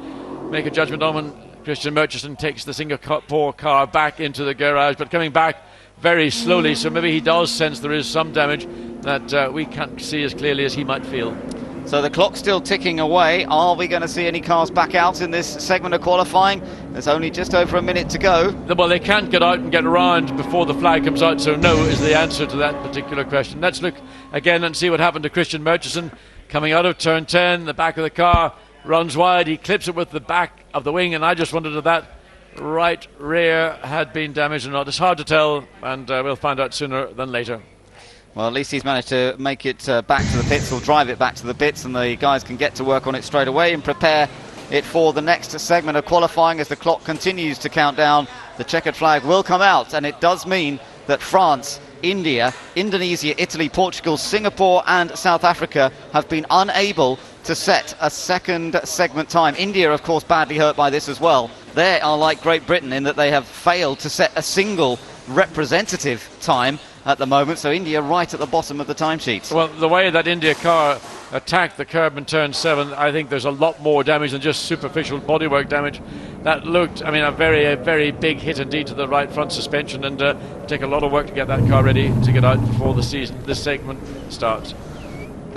[SPEAKER 3] make a judgment on when Christian Murchison takes the Singapore car back into the garage, but coming back very slowly, so maybe he does sense there is some damage that we can't see as clearly as he might feel.
[SPEAKER 2] So the clock's still ticking away. Are we going to see any cars back out in this segment of qualifying? There's only just over a minute to go.
[SPEAKER 3] Well, they can't get out and get around before the flag comes out, so no is the answer to that particular question. Let's look again and see what happened to Christian Murchison coming out of turn 10. The back of the car runs wide, he clips it with the back of the wing, and I just wondered if that right rear had been damaged or not. It's hard to tell, and we'll find out sooner than later.
[SPEAKER 2] Well, at least he's managed to make it back to the pits, or drive it back to the pits, and the guys can get to work on it straight away and prepare it for the next segment of qualifying. As the clock continues to count down, the checkered flag will come out, and it does mean that France, India, Indonesia, Italy, Portugal, Singapore and South Africa have been unable to set a second segment time. India, of course, badly hurt by this as well. They are like Great Britain in that they have failed to set a single representative time at the moment, so India right at the bottom of the timesheets.
[SPEAKER 3] Well, the way that India car attacked the curb in turn 7, I think there's a lot more damage than just superficial bodywork damage. That looked, a very big hit indeed to the right front suspension, and take a lot of work to get that car ready to get out before the season, this segment starts.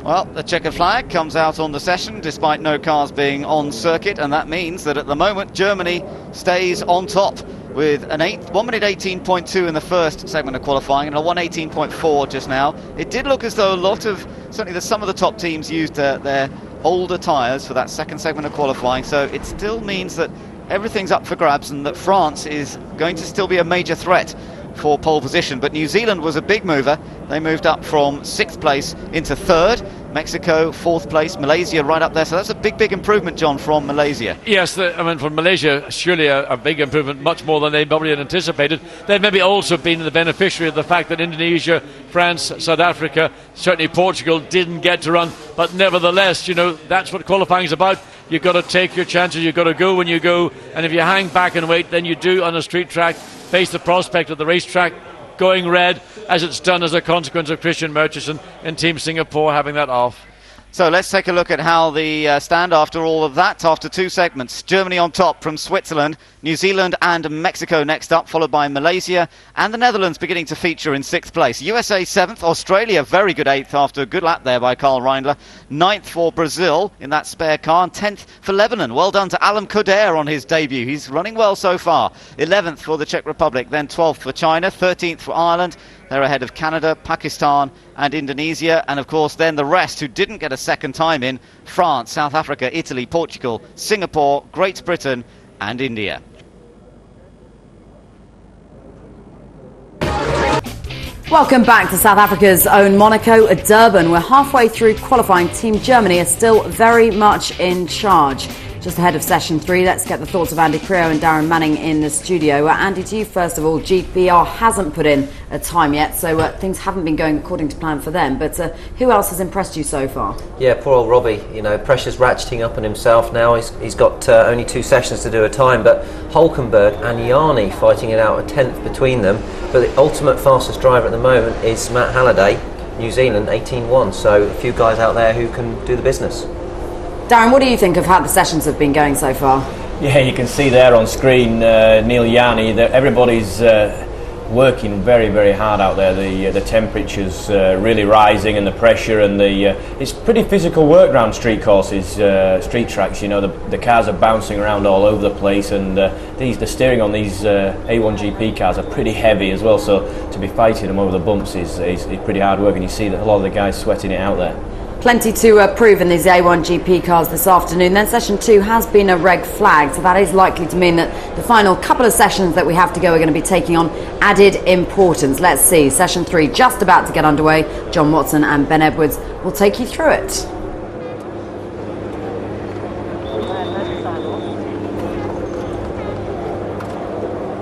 [SPEAKER 2] Well, the checkered flag comes out on the session despite no cars being on circuit, and that means that at the moment Germany stays on top with 1 minute 18.2 in the first segment of qualifying and a 1:18.4 just now. It did look as though certainly some of the top teams used their older tyres for that second segment of qualifying, so it still means that everything's up for grabs and that France is going to still be a major threat for pole position. But New Zealand was a big mover. They moved up from 6th place into 3rd. Mexico 4th place, Malaysia right up there, so that's a big improvement, John, from Malaysia.
[SPEAKER 3] Yes, from Malaysia, surely a big improvement, much more than they probably had anticipated. They've maybe also been the beneficiary of the fact that Indonesia, France, South Africa, certainly Portugal didn't get to run, but nevertheless, that's what qualifying is about. You've got to take your chances, you've got to go when you go, and if you hang back and wait, then you do on a street track face the prospect of the racetrack going red, as it's done as a consequence of Christian Murchison and Team Singapore having that off.
[SPEAKER 2] So let's take a look at how the stand after all of that, after two segments. Germany on top from Switzerland, New Zealand and Mexico next up, followed by Malaysia and the Netherlands beginning to feature in 6th place. USA 7th, Australia very good 8th after a good lap there by Karl Reindler. 9th for Brazil in that spare car, and 10th for Lebanon. Well done to Alan Coder on his debut. He's running well so far. 11th for the Czech Republic, then 12th for China, 13th for Ireland, They're ahead of Canada, Pakistan and Indonesia, and of course then the rest who didn't get a second time in: France, South Africa, Italy, Portugal, Singapore, Great Britain and India.
[SPEAKER 1] Welcome back to South Africa's own Monaco at Durban. We're halfway through qualifying. Team Germany are still very much in charge. Just ahead of session 3, let's get the thoughts of Andy Creo and Darren Manning in the studio. Andy, to you first of all. GPR hasn't put in a time yet, so things haven't been going according to plan for them. But who else has impressed you so far?
[SPEAKER 6] Yeah, poor old Robbie. You know, pressure's ratcheting up on himself now. He's got only 2 sessions to do a time, but Hulkenberg and Yanni fighting it out, a tenth between them. But the ultimate fastest driver at the moment is Matt Halliday, New Zealand, 18-1. So a few guys out there who can do the business.
[SPEAKER 1] Darren, what do you think of how the sessions have been going so far?
[SPEAKER 7] Yeah, you can see there on screen Neil Yanni, that everybody's working very, very hard out there. The temperature's really rising, and the pressure, and it's pretty physical work around street courses, street tracks. You know, the cars are bouncing around all over the place, and the steering on these A1GP cars are pretty heavy as well. So to be fighting them over the bumps is pretty hard work, and you see that a lot of the guys sweating it out there.
[SPEAKER 1] Plenty to prove in these A1GP cars this afternoon. Then session 2 has been a red flag, so that is likely to mean that the final couple of sessions that we have to go are going to be taking on added importance. Let's see, session 3 just about to get underway. John Watson and Ben Edwards will take you through it.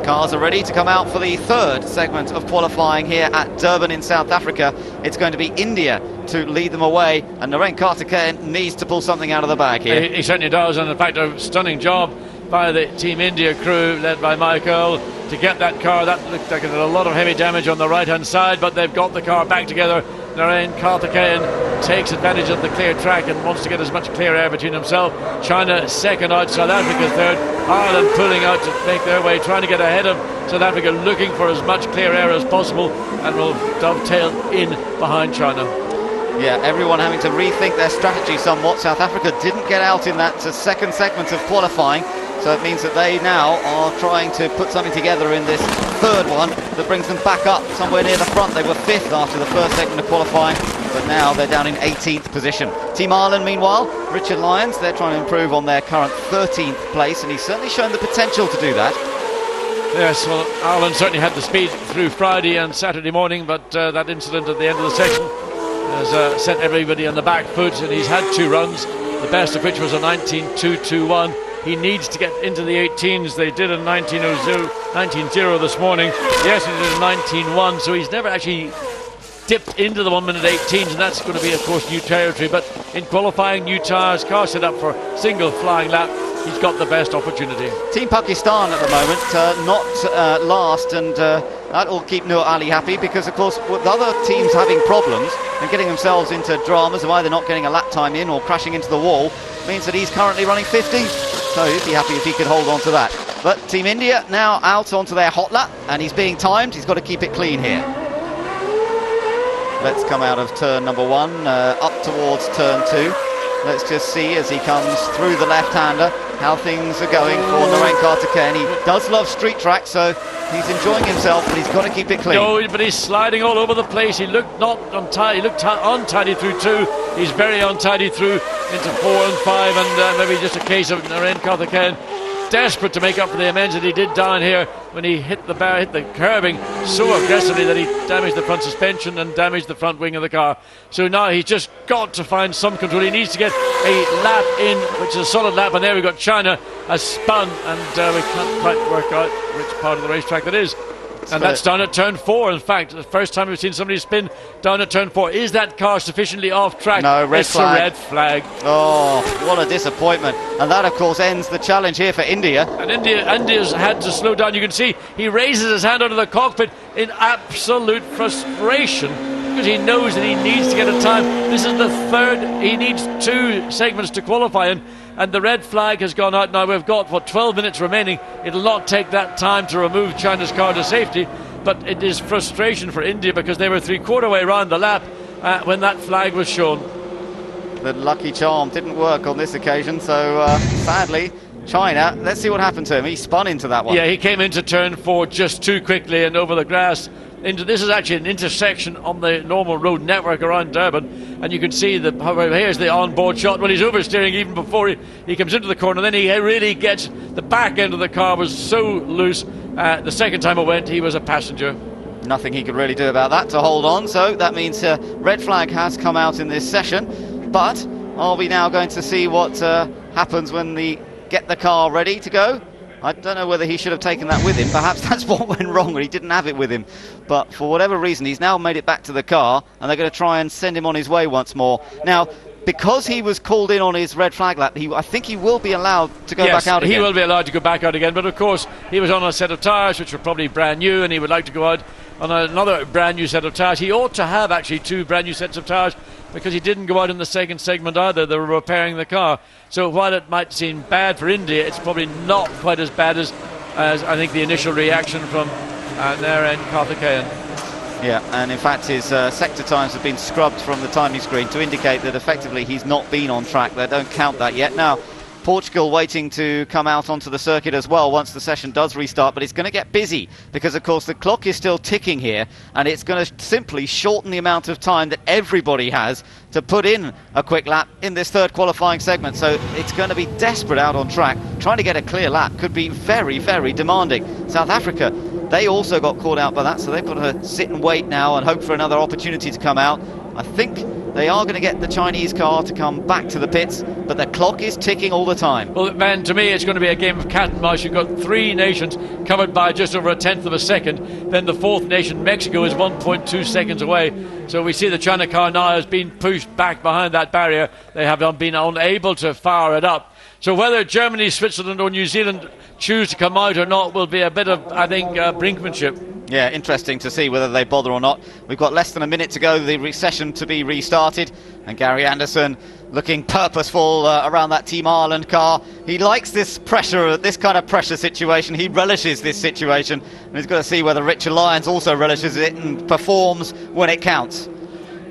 [SPEAKER 2] Cars are ready to come out for the third segment of qualifying here at Durban in South Africa. It's going to be India to lead them away, and Naren Karthikeyan needs to pull something out of the bag here.
[SPEAKER 3] He certainly does, and in fact a stunning job by the Team India crew led by Michael to get that car. That looked like it had a lot of heavy damage on the right hand side, but they've got the car back together. Naren Karthikeyan takes advantage of the clear track and wants to get as much clear air between himself. China second out, South Africa third. Ireland pulling out to make their way, trying to get ahead of South Africa, looking for as much clear air as possible, and will dovetail in behind China.
[SPEAKER 2] Yeah, everyone having to rethink their strategy somewhat. South Africa didn't get out in that second segment of qualifying, so it means that they now are trying to put something together in this third one that brings them back up somewhere near the front. They were 5th after the first segment of qualifying, but now they're down in 18th position. Team Ireland, meanwhile, Richard Lyons, they're trying to improve on their current 13th place, and he's certainly shown the potential to do that.
[SPEAKER 3] Yes, well, Ireland certainly had the speed through Friday and Saturday morning, but that incident at the end of the section has sent everybody on the back foot, and he's had 2 runs, the best of which was a 19.221. He needs to get into the 18s. They did a 19.0 this morning. Yes, he did a 19.1, so he's never actually dipped into the 1 minute 18s, and that's going to be, of course, new territory. But in qualifying, new tyres, car set up for single flying lap, he's got the best opportunity.
[SPEAKER 2] Team Pakistan at the moment, not last, and that will keep Nur Ali happy, because of course with other teams having problems and getting themselves into dramas of either not getting a lap time in or crashing into the wall means that he's currently running 15th. So he'd be happy if he could hold on to that. But Team India now out onto their hot lap, and he's being timed. He's got to keep it clean here. Let's come out of turn number 1, up towards turn 2. Let's just see as he comes through the left-hander how things are going for Naren Karthikeyan. He does love street track, so he's enjoying himself, but he's got to keep it clean.
[SPEAKER 3] No, but he's sliding all over the place. He looked not untidy. He looked untidy through 2. He's very untidy through into 4 and 5, and maybe just a case of Naren Karthikeyan desperate to make up for the amends that he did down here when he hit the bar, hit the curbing so aggressively that he damaged the front suspension and damaged the front wing of the car. So now he's just got to find some control. He needs to get a lap in, which is a solid lap, and there we've got China has spun, and we can't quite work out which part of the racetrack that is. And that's down at turn 4. In fact, the first time we've seen somebody spin down at turn 4. Is that car sufficiently off track?
[SPEAKER 2] No, red flag.
[SPEAKER 3] A red flag.
[SPEAKER 2] Oh, what a disappointment. And that, of course, ends the challenge here for India.
[SPEAKER 3] And India's had to slow down. You can see he raises his hand out of the cockpit in absolute frustration, because he knows that he needs to get a time. This is the third. He needs 2 segments to qualify in, and the red flag has gone out. Now we've got 12 minutes remaining. It'll not take that time to remove China's car to safety, but it is frustration for India because they were 3/4 way around the lap when that flag was shown.
[SPEAKER 2] The lucky charm didn't work on this occasion, so sadly China, let's see what happened to him. He spun into that one.
[SPEAKER 3] Yeah, he came into turn 4 just too quickly and over the grass into this is actually an intersection on the normal road network around Durban, and you can see here's the onboard shot. Well, he's oversteering even before he comes into the corner. Then he really gets the back end of the car was so loose. The second time it went, he was a passenger.
[SPEAKER 2] Nothing he could really do about that to hold on, so that means red flag has come out in this session. But are we now going to see what happens when they get the car ready to go? I don't know whether he should have taken that with him. Perhaps that's what went wrong, when he didn't have it with him. But for whatever reason, he's now made it back to the car, and they're going to try and send him on his way once more. Now, because he was called in on his red flag lap, I think he will be allowed to go back out again.
[SPEAKER 3] He will be allowed to go back out again, but of course he was on a set of tyres which were probably brand new, and he would like to go out on another brand new set of tyres. He ought to have actually 2 brand new sets of tyres, because he didn't go out in the second segment either. They were repairing the car. So while it might seem bad for India, it's probably not quite as bad as I think the initial reaction from their end, Karthikeyan.
[SPEAKER 2] Yeah, and in fact his sector times have been scrubbed from the timing screen to indicate that effectively he's not been on track. They don't count that yet. Now, Portugal waiting to come out onto the circuit as well once the session does restart, but it's going to get busy because, of course, the clock is still ticking here, and it's going to simply shorten the amount of time that everybody has to put in a quick lap in this third qualifying segment. So it's going to be desperate out on track. Trying to get a clear lap could be very, very demanding. South Africa, they also got caught out by that, so they've got to sit and wait now and hope for another opportunity to come out. I think they are going to get the Chinese car to come back to the pits, but the clock is ticking all the time.
[SPEAKER 3] Well, man, to me it's going to be a game of cat and mouse. You've got 3 nations covered by just over a tenth of a second. Then the 4th nation, Mexico, is 1.2 seconds away. So we see the China car now has been pushed back behind that barrier. They have been unable to fire it up. So whether Germany, Switzerland or New Zealand choose to come out or not will be a bit of, I think, brinkmanship.
[SPEAKER 2] Yeah, interesting to see whether they bother or not. We've got less than a minute to go, the session to be restarted, and Gary Anderson looking purposeful around that Team Ireland car. He likes this pressure, this kind of pressure situation. He relishes this situation, and he's got to see whether Richard Lyons also relishes it and performs when it counts.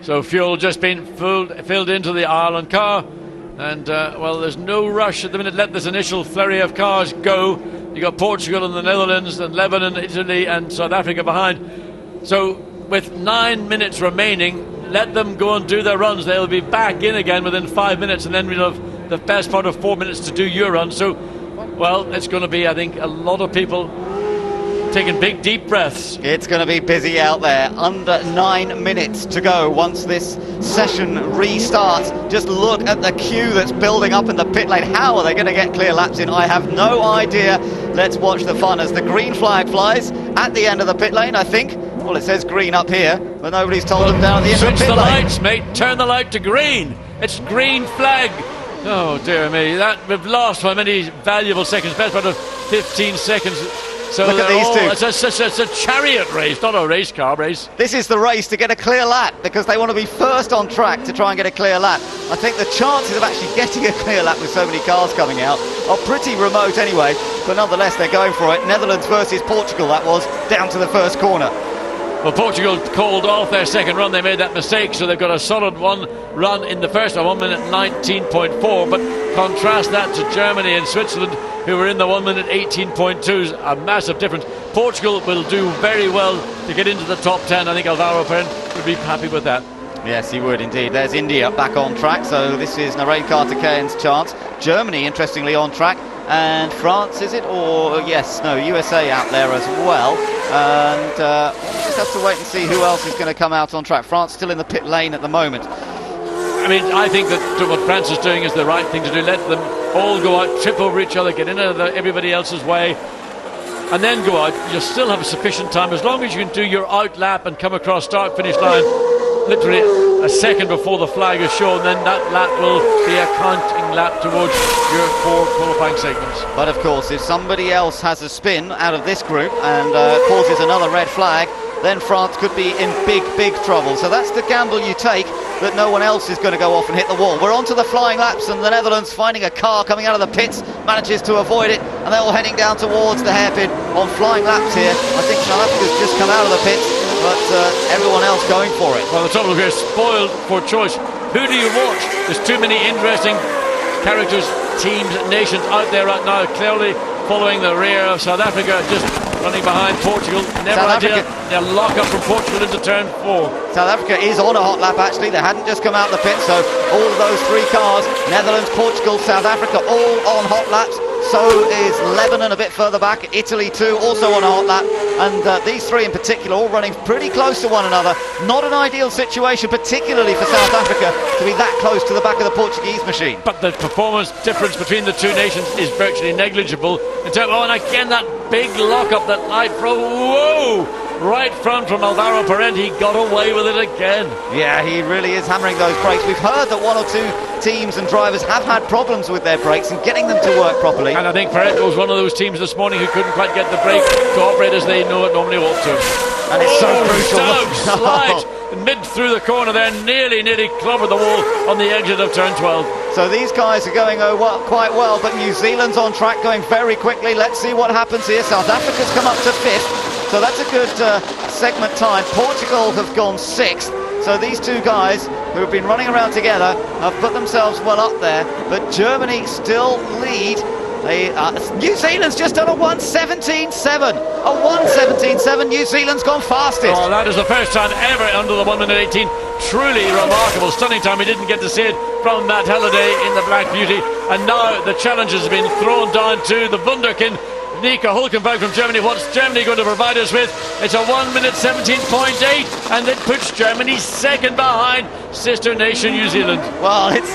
[SPEAKER 3] So fuel just been filled into the Ireland car, and well, there's no rush at the minute. Let this initial flurry of cars go. You got Portugal and the Netherlands and Lebanon, Italy and South Africa behind. So with 9 minutes remaining, let them go and do their runs. They'll be back in again within 5 minutes, and then we'll have the best part of 4 minutes to do your run. So, well, it's going to be, I think, a lot of people taking big deep breaths.
[SPEAKER 2] It's going to be busy out there. Under 9 minutes to go once this session restarts. Just look at the queue that's building up in the pit lane. How are they going to get clear laps in? I have no idea. Let's watch the fun as the green flag flies at the end of the pit lane, I think. Well, it says green up here, but nobody's told them down at the end of the pit lane.
[SPEAKER 3] Switch the lights, mate. Turn the light to green. It's green flag. Oh, dear me. We've lost how many valuable seconds. Best part of 15 seconds. So
[SPEAKER 2] look at these two.
[SPEAKER 3] It's a chariot race, not a race car race.
[SPEAKER 2] This is the race to get a clear lap because they want to be first on track to try and get a clear lap. I think the chances of actually getting a clear lap with so many cars coming out are pretty remote anyway, but nonetheless they're going for it. Netherlands versus Portugal, that was, down to the first corner.
[SPEAKER 3] Well, Portugal called off their second run. They made that mistake, so they've got a solid one run in the first one, 1 minute 19.4. But contrast that to Germany and Switzerland, who were in the 1 minute 18.2s, a massive difference. Portugal will do very well to get into the top 10. I think Alvaro Perrin would be happy with that.
[SPEAKER 2] Yes, he would indeed. There's India back on track, so this is Narain Karthikeyan's chance. Germany, interestingly, on track. And France, is it? Or, USA out there as well. And we'll just have to wait and see who else is going to come out on track. France still in the pit lane at the moment.
[SPEAKER 3] I mean, I think that what France is doing is the right thing to do. Let them all go out, trip over each other, get into everybody else's way, and then go out. You'll still have sufficient time, as long as you can do your out lap and come across start-finish line literally a second before the flag is shown. Then that lap will be a counting lap towards your 4 qualifying segments.
[SPEAKER 2] But of course, if somebody else has a spin out of this group and causes another red flag, then France could be in big trouble. So that's the gamble you take, that no one else is going to go off and hit the wall. We're on to the flying laps, and the Netherlands, finding a car coming out of the pits, manages to avoid it, and they're all heading down towards the hairpin on flying laps here. I think South Africa's just come out of the pits, but everyone else going for it.
[SPEAKER 3] Well, the trouble here is spoiled for choice. Who do you watch? There's too many interesting characters, teams, nations out there right now, clearly following the rear of South Africa. Just running behind Portugal. Never
[SPEAKER 2] South
[SPEAKER 3] idea.
[SPEAKER 2] Africa.
[SPEAKER 3] They'll lock up from Portugal into turn 4.
[SPEAKER 2] South Africa is on a hot lap actually. They hadn't just come out the pit, so all of those 3 cars, Netherlands, Portugal, South Africa, all on hot laps. So is Lebanon a bit further back, Italy too, also on a hot lap, and these 3 in particular all running pretty close to one another. Not an ideal situation, particularly for South Africa, to be that close to the back of the Portuguese machine.
[SPEAKER 3] But the performance difference between the 2 nations is virtually negligible. Oh, and again that big lock-up, that light throw, whoa! Right front from Alvaro Parente, he got away with it again.
[SPEAKER 2] Yeah, he really is hammering those brakes. We've heard that 1 or 2 teams and drivers have had problems with their brakes and getting them to work properly.
[SPEAKER 3] And I think Parente was one of those teams this morning who couldn't quite get the brake to operate as they know it normally ought to.
[SPEAKER 2] And it's so crucial.
[SPEAKER 3] Slide mid through the corner there, nearly clobbered the wall on the exit of turn 12.
[SPEAKER 2] So these guys are going quite well, but New Zealand's on track, going very quickly. Let's see what happens here. South Africa's come up to 5th. So that's a good segment time. Portugal have gone 6th. So these 2 guys who have been running around together have put themselves well up there. But Germany still lead. New Zealand's just done a 1:17.7. A 1:17.7. New Zealand's gone fastest.
[SPEAKER 3] Oh, that is the first time ever under the 1:18. Truly remarkable, stunning time. We didn't get to see it from Matt Halliday in the Black Beauty. And now the challenge has been thrown down to the Wunderkind, Nico Hülkenberg from Germany. What's Germany going to provide us with? It's a 1:17.8, and it puts Germany 2nd behind sister nation New Zealand.
[SPEAKER 2] Well, it's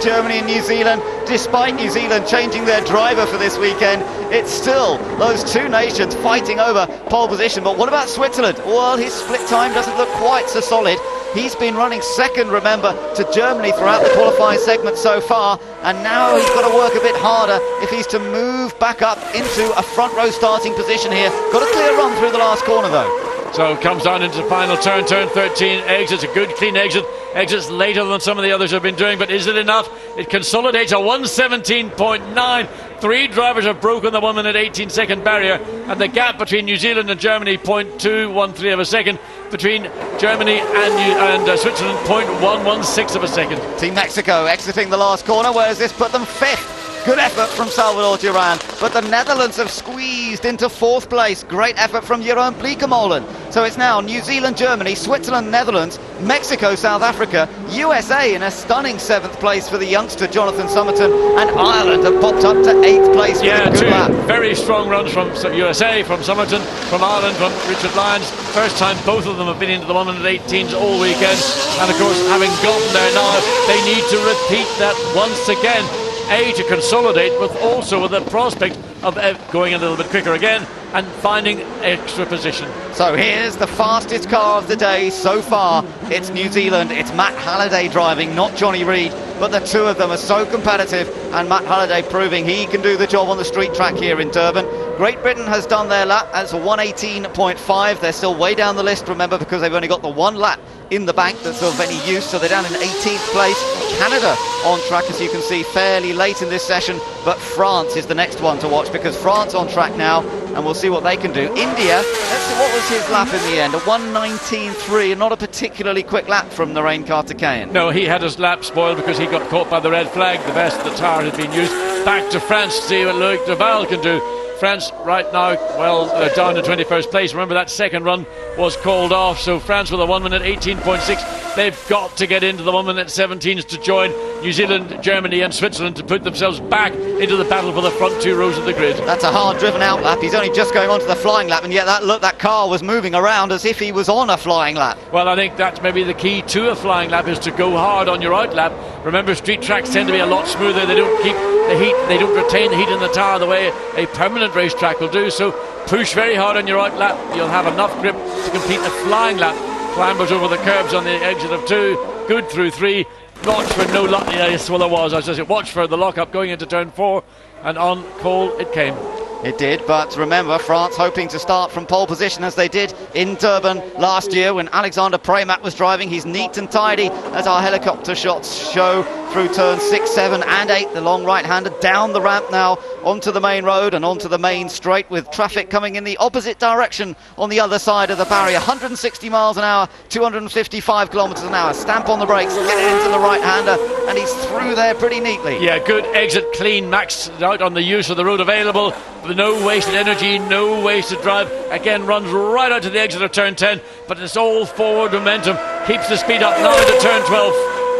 [SPEAKER 2] Germany and New Zealand. Despite New Zealand changing their driver for this weekend, it's still those 2 nations fighting over pole position. But what about Switzerland? Well, his split time doesn't look quite so solid. He's been running 2nd, remember, to Germany throughout the qualifying segment so far, and now he's got to work a bit harder if he's to move back up into a front row starting position here. Got a clear run through the last corner though.
[SPEAKER 3] So comes down into the final turn 13, exits, a good clean exit, exits later than some of the others have been doing, but is it enough? It consolidates a 1:17.9. 3 drivers have broken the 1:18 barrier, and the gap between New Zealand and Germany 0.213 of a second, between Germany and Switzerland 0.116 of a second.
[SPEAKER 2] Team Mexico exiting the last corner. Where does this put them? 5th. Good effort from Salvador Duran, but the Netherlands have squeezed into 4th place. Great effort from Jeroen Bleekemolen. So it's now New Zealand, Germany, Switzerland, Netherlands, Mexico, South Africa, USA in a stunning 7th place for the youngster Jonathan Somerton, and Ireland have popped up to 8th place with a good
[SPEAKER 3] 2
[SPEAKER 2] lap.
[SPEAKER 3] very strong runs from USA, from Somerton, from Ireland, from Richard Lyons. First time both of them have been into the 1:18s all weekend, and of course having gotten there now, they need to repeat that once again. To consolidate, but also with the prospect of going a little bit quicker again and finding extra position.
[SPEAKER 2] So here's the fastest car of the day so far. It's New Zealand. It's Matt Halliday driving, not Johnny Reid, but the 2 of them are so competitive, and Matt Halliday proving he can do the job on the street track here in Durban. Great Britain has done their lap. That's a 1:18.5. They're still way down the list, remember, because they've only got the 1 lap in the bank that's of any use, so they're down in 18th place. Canada on track, as you can see, fairly late in this session, but France is the next one to watch, because France on track now, and we'll see what they can do. India, let's see, what was his lap in the end? A 1:19.3, and not a particularly quick lap from Narain Karthikeyan.
[SPEAKER 3] No, he had his lap spoiled because he got caught by the red flag. The best of the tire had been used. Back to France to see what Loic Duval can do. France right now, well, down to 21st place. Remember that 2nd run was called off, so France with a 1:18.6. They've got to get into the 1:17s to join New Zealand, Germany and Switzerland to put themselves back into the battle for the front 2 rows of the grid.
[SPEAKER 2] That's a hard driven out lap. He's only just going onto the flying lap, and yet that car was moving around as if he was on a flying lap.
[SPEAKER 3] Well, I think that's maybe the key to a flying lap, is to go hard on your out lap. Remember, street tracks tend to be a lot smoother. They don't keep the heat, they don't retain the heat in the tire the way a permanent racetrack will do. So push very hard on your out lap. You'll have enough grip to complete the flying lap. Clambers over the curbs on the exit of 2, good through 3. Watch for no luck. Yes, well, there was. I was just watch for the lock-up going into turn 4, and on call it came.
[SPEAKER 2] It did, but remember, France hoping to start from pole position as they did in Durban last year when Alexander Premat was driving. He's neat and tidy, as our helicopter shots show, through turns 6, 7 and 8. The long right-hander down the ramp now onto the main road and onto the main straight, with traffic coming in the opposite direction on the other side of the barrier. 160 miles an hour, 255 kilometers an hour. Stamp on the brakes, get it into the right-hander, and he's through there pretty neatly.
[SPEAKER 3] Yeah, good exit, clean, maxed out on the use of the road available. no wasted energy, no wasted drive. Again, runs right out to the exit of turn 10, but it's all forward momentum. Keeps the speed up now to turn 12,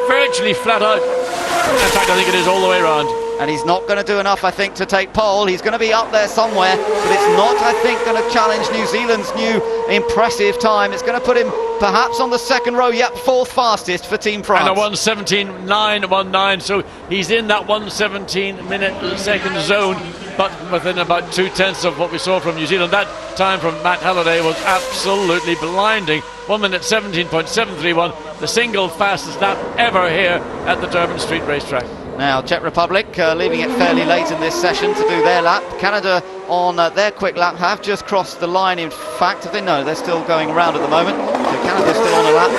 [SPEAKER 3] virtually flat out. In fact, I think it is all the way around.
[SPEAKER 2] And he's not going to do enough, I think, to take pole. He's going to be up there somewhere, but it's not, I think, going to challenge New Zealand's new impressive time. It's going to put him perhaps on the second row. Yep, fourth fastest for Team France.
[SPEAKER 3] And a 1:17.919, so he's in that 1:17 second zone, but within about 2/10 of what we saw from New Zealand. That time from Matt Halliday was absolutely blinding. 1:17.731, the single fastest lap ever here at the Durban Street Racetrack.
[SPEAKER 2] Now, Czech Republic leaving it fairly late in this session to do their lap. Canada on their quick lap have just crossed the line. In fact, if they know, they're still going around at the moment. So Canada's still on a lap.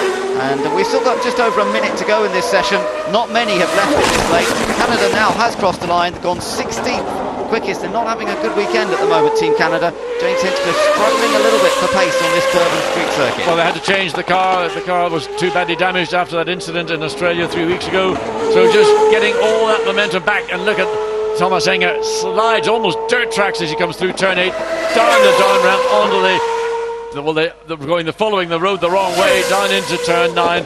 [SPEAKER 2] And we've still got just over a minute to go in this session. Not many have left it this late. Canada now has crossed the line, gone 16th quickest. They're not having a good weekend at the moment, Team Canada. James Hinchcliffe struggling a little bit for pace on this Durban street circuit.
[SPEAKER 3] Well, they had to change the car. The car was too badly damaged after that incident in Australia 3 weeks ago. So just getting all that momentum back, and look at Thomas Enger slides almost dirt tracks as he comes through turn 8, down the down ramp onto following the road the wrong way, down into turn 9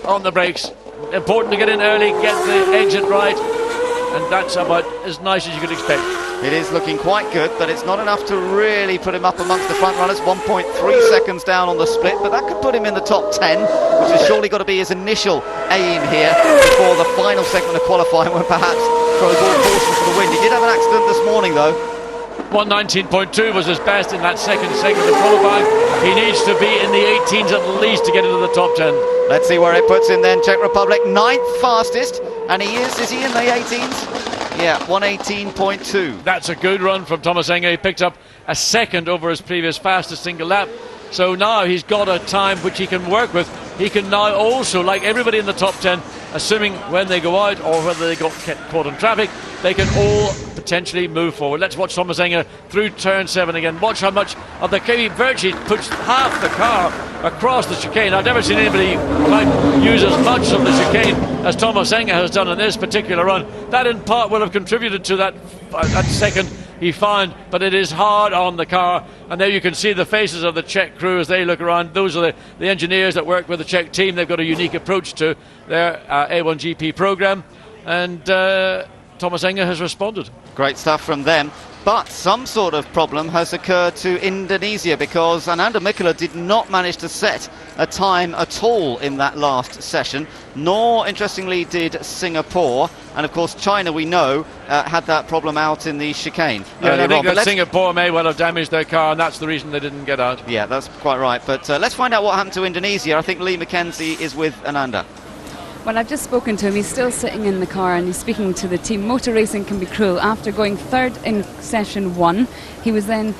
[SPEAKER 3] on the brakes. Important to get in early, get the exit right, and that's about as nice as you could expect.
[SPEAKER 2] It is looking quite good, but it's not enough to really put him up amongst the front runners. 1.3 seconds down on the split, but that could put him in the top 10, which has surely got to be his initial aim here before the final segment of qualifying, when perhaps throws all caution to the wind. He did have an accident this morning, though.
[SPEAKER 3] 1:19.2 was his best in that second segment of qualifying. He needs to be in the 18s at least to get into the top 10.
[SPEAKER 2] Let's see where it puts him then. Czech Republic, 9th fastest, and is he in the 18s? Yeah, 1:18.2.
[SPEAKER 3] That's a good run from Thomas Enger. He picked up a second over his previous fastest single lap. So now he's got a time which he can work with. He can now also, like everybody in the top 10, assuming when they go out or whether they got caught in traffic, they can all potentially move forward. Let's watch Thomas Enger through turn 7 again. Watch how much of the he virtually puts half the car across the chicane. I've never seen anybody use as much of the chicane as Thomas Enger has done in this particular run. That in part will have contributed to that second he found, but it is hard on the car. And there you can see the faces of the Czech crew as they look around. Those are the engineers that work with the Czech team. They've got a unique approach to their A1GP program, and Thomas Enger has responded.
[SPEAKER 2] Great stuff from them. But some sort of problem has occurred to Indonesia, because Ananda Mikula did not manage to set a time at all in that last session, nor, interestingly, did Singapore. And, of course, China, we know, had that problem out in the chicane.
[SPEAKER 3] Yeah, I think that Singapore may well have damaged their car, and that's the reason they didn't get out.
[SPEAKER 2] Yeah, that's quite right. But let's find out what happened to Indonesia. I think Lee McKenzie is with Ananda.
[SPEAKER 8] Well, I've just spoken to him. He's still sitting in the car and he's speaking to the team. Motor racing can be cruel. After going third in session 1, he wasn't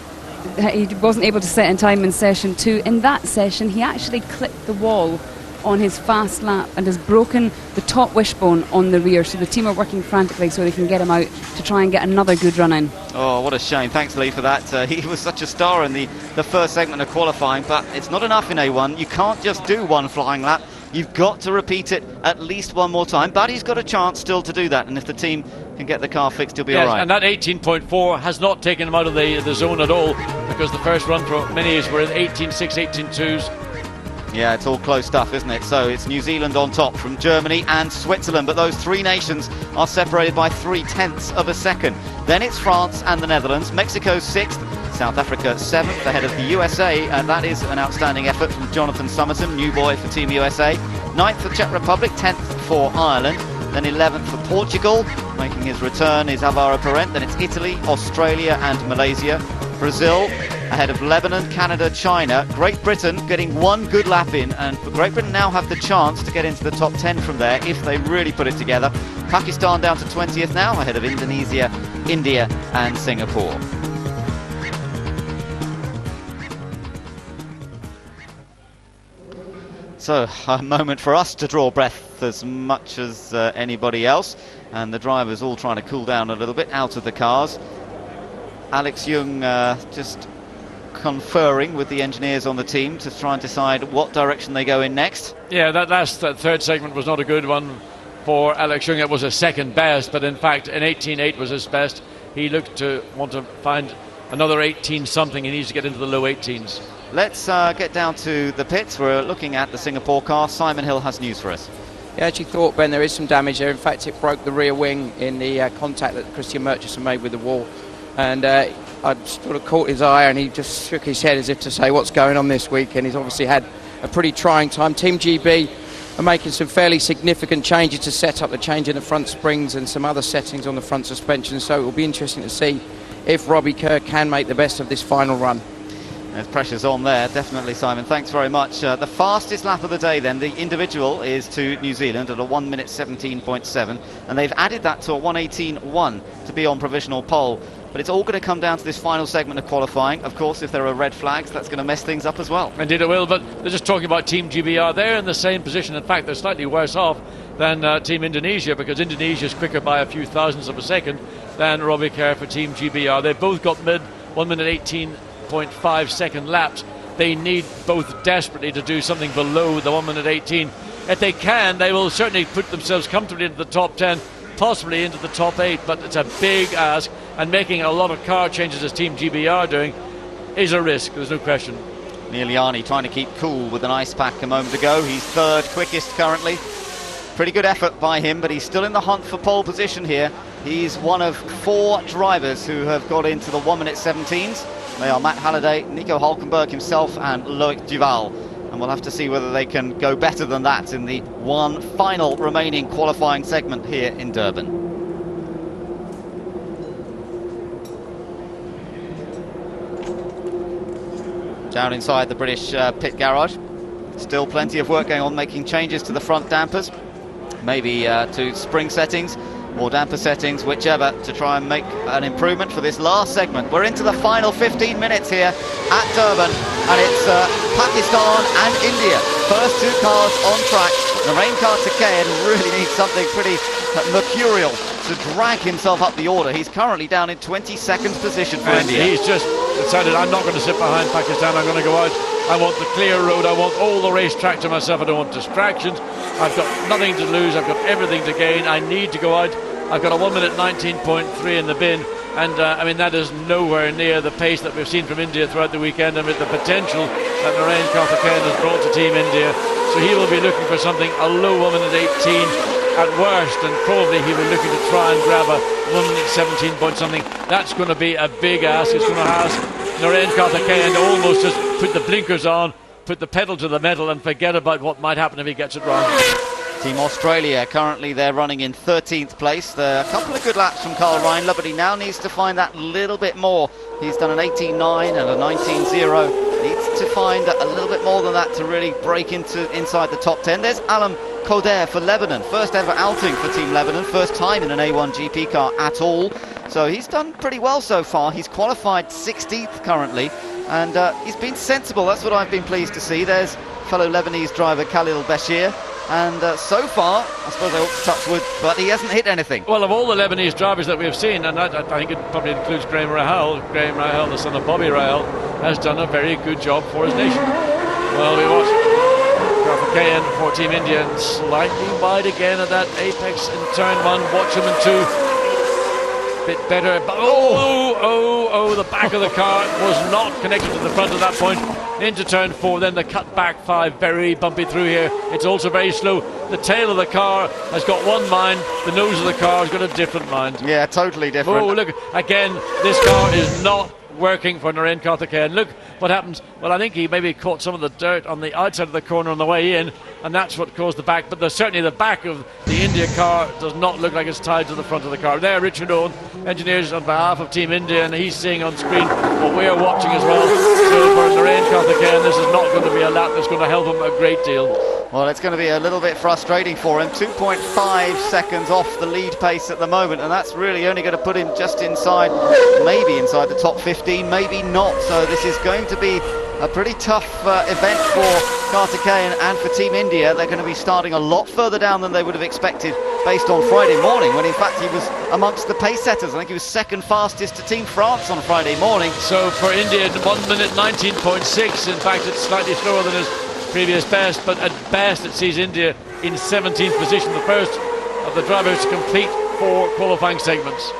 [SPEAKER 8] able to set in time in session 2. In that session, he actually clipped the wall on his fast lap and has broken the top wishbone on the rear. So the team are working frantically so they can get him out to try and get another good run in.
[SPEAKER 2] Oh, what a shame. Thanks, Lee, for that. He was such a star in the first segment of qualifying, but it's not enough in A1. You can't just do one flying lap. You've got to repeat it at least one more time, but he's got a chance still to do that, and if the team can get the car fixed, he'll be all right.
[SPEAKER 3] And that 18.4 has not taken him out of the zone at all, because the first run for many years were in 18.6, 18.2s.
[SPEAKER 2] Yeah, it's all close stuff, isn't it? So it's New Zealand on top from Germany and Switzerland, but those three nations are separated by 0.3 of a second. Then it's France and the Netherlands. Mexico 6th, South Africa 7th, ahead of the USA, and that is an outstanding effort from Jonathan Summerton, new boy for Team USA. 9th for Czech Republic, 10th for Ireland, then 11th for Portugal. Making his return is Alvaro Parent, then it's Italy, Australia and Malaysia. Brazil ahead of Lebanon, Canada, China. Great Britain getting one good lap in, and Great Britain now have the chance to get into the top 10 from there if they really put it together. Pakistan down to 20th now, ahead of Indonesia, India and Singapore. So a moment for us to draw breath as much as anybody else, and the drivers all trying to cool down a little bit out of the cars. Alex Young just conferring with the engineers on the team to try and decide what direction they go in next.
[SPEAKER 3] Yeah, that third segment was not a good one for Alex Young. It was a second best, but in fact an 18.8 was his best. he looked to want to find another 18 something. He needs to get into the low 18s.
[SPEAKER 2] Let's get down to the pits. We're looking at the Singapore car. Simon Hill has news for us.
[SPEAKER 4] Yeah, as you thought, Ben, there is some damage there. In fact, it broke the rear wing in the contact that Christian Murchison made with the wall. And I sort of caught his eye, and he just shook his head as if to say, what's going on this week? And he's obviously had a pretty trying time. Team GB are making some fairly significant changes to set up, the change in the front springs and some other settings on the front suspension. So it will be interesting to see if Robbie Kerr can make the best of this final run.
[SPEAKER 2] There's pressures on there, definitely, Simon. Thanks very much. The fastest lap of the day, then, the individual is to New Zealand at a 1 minute 17.7, and they've added that to a 1:18.1 to be on provisional pole. But it's all going to come down to this final segment of qualifying. Of course, if there are red flags, that's going to mess things up as well.
[SPEAKER 3] Indeed it will, but they're just talking about Team GBR. They're in the same position. In fact, they're slightly worse off than Team Indonesia, because Indonesia is quicker by a few thousandths of a second than Robbie Kerr for Team GBR. They've both got 1 minute 18.5 second laps. They need both desperately to do something below the 1 minute 18. If they can, they will certainly put themselves comfortably into the top 10, possibly into the top 8, but it's a big ask, and making a lot of car changes as Team GBR are doing is a risk, there's no question.
[SPEAKER 2] Neil Yarni trying to keep cool with an ice pack a moment ago. He's third quickest currently. Pretty good effort by him, but he's still in the hunt for pole position here. He's one of 4 drivers who have got into the 1 minute 17s. They are Matt Halliday, Nico Hulkenberg himself, and Loic Duval. And we'll have to see whether they can go better than that in the one final remaining qualifying segment here in Durban. Down inside the British pit garage, still plenty of work going on, making changes to the front dampers, maybe to spring settings or damper settings, whichever, to try and make an improvement for this last segment. We're into the final 15 minutes here at Durban, and it's Pakistan and India. First 2 cars on track. Narain Karthikeyan really needs something pretty mercurial to drag himself up the order. He's currently down in 22nd position for India.
[SPEAKER 3] He's just decided, I'm not going to sit behind Pakistan, I'm going to go out. I want the clear road, I want all the racetrack to myself, I don't want distractions. I've got nothing to lose, I've got everything to gain, I need to go out. I've got a 1 minute 19.3 in the bin, and I mean, that is nowhere near the pace that we've seen from India throughout the weekend, and with the potential that Narain Karthikeyan has brought to Team India. So he will be looking for something a low 1 minute 18 at worst, and probably he will be looking to try and grab a 1 minute 17 point something. That's going to be a big ask. It's going to ask Narain Karthikeyan to almost just put the blinkers on, put the pedal to the metal, and forget about what might happen if he gets it wrong.
[SPEAKER 2] Team Australia, currently they're running in 13th place. There are a couple of good laps from Karl Reindler, but he now needs to find that little bit more. He's done an 18.9 and a 19.0. Needs to find a little bit more than that to really break inside the top 10. There's Alam Koder for Lebanon. First ever outing for Team Lebanon. First time in an A1GP car at all. So he's done pretty well so far. He's qualified 16th currently, and he's been sensible. That's what I've been pleased to see. There's fellow Lebanese driver Khalil Bashir. And so far, I suppose I ought to touch wood, but he hasn't hit anything.
[SPEAKER 3] Well, of all the Lebanese drivers that we've seen, and I think it probably includes Graham Rahal, the son of Bobby Rahal, has done a very good job for his nation. Well, we watch Karthikeyan for Team India, and slightly wide again at that apex in turn 1. Watch him in 2. Bit better, but the back of the car was not connected to the front at that point. Into turn 4, then the cut back 5, very bumpy through here. It's also very slow. The tail of the car has got one mind, the nose of the car has got a different mind.
[SPEAKER 2] Yeah, totally different.
[SPEAKER 3] Oh, look, again, this car is not working for Narain Karthikeyan. Look what happens. Well, I think he maybe caught some of the dirt on the outside of the corner on the way in, and that's what caused the back. But certainly the back of the India car does not look like it's tied to the front of the car. There, Richard Owen, engineers on behalf of Team India, and he's seeing on screen what we're watching as well. So for Narain Karthikeyan, this is not going to be a lap that's going to help him a great deal.
[SPEAKER 2] Well, it's going to be a little bit frustrating for him. 2.5 seconds off the lead pace at the moment, and that's really only going to put him just inside, maybe inside the top 15, maybe not. So this is going to be a pretty tough event for Karthikeyan and for Team India. They're going to be starting a lot further down than they would have expected based on Friday morning, when in fact he was amongst the pace setters. I think he was second fastest to Team France on Friday morning.
[SPEAKER 3] So for India, 1 minute 19.6. In fact, it's slightly slower than his previous best, but at best it sees India in 17th position, the first of the drivers to complete 4 qualifying segments.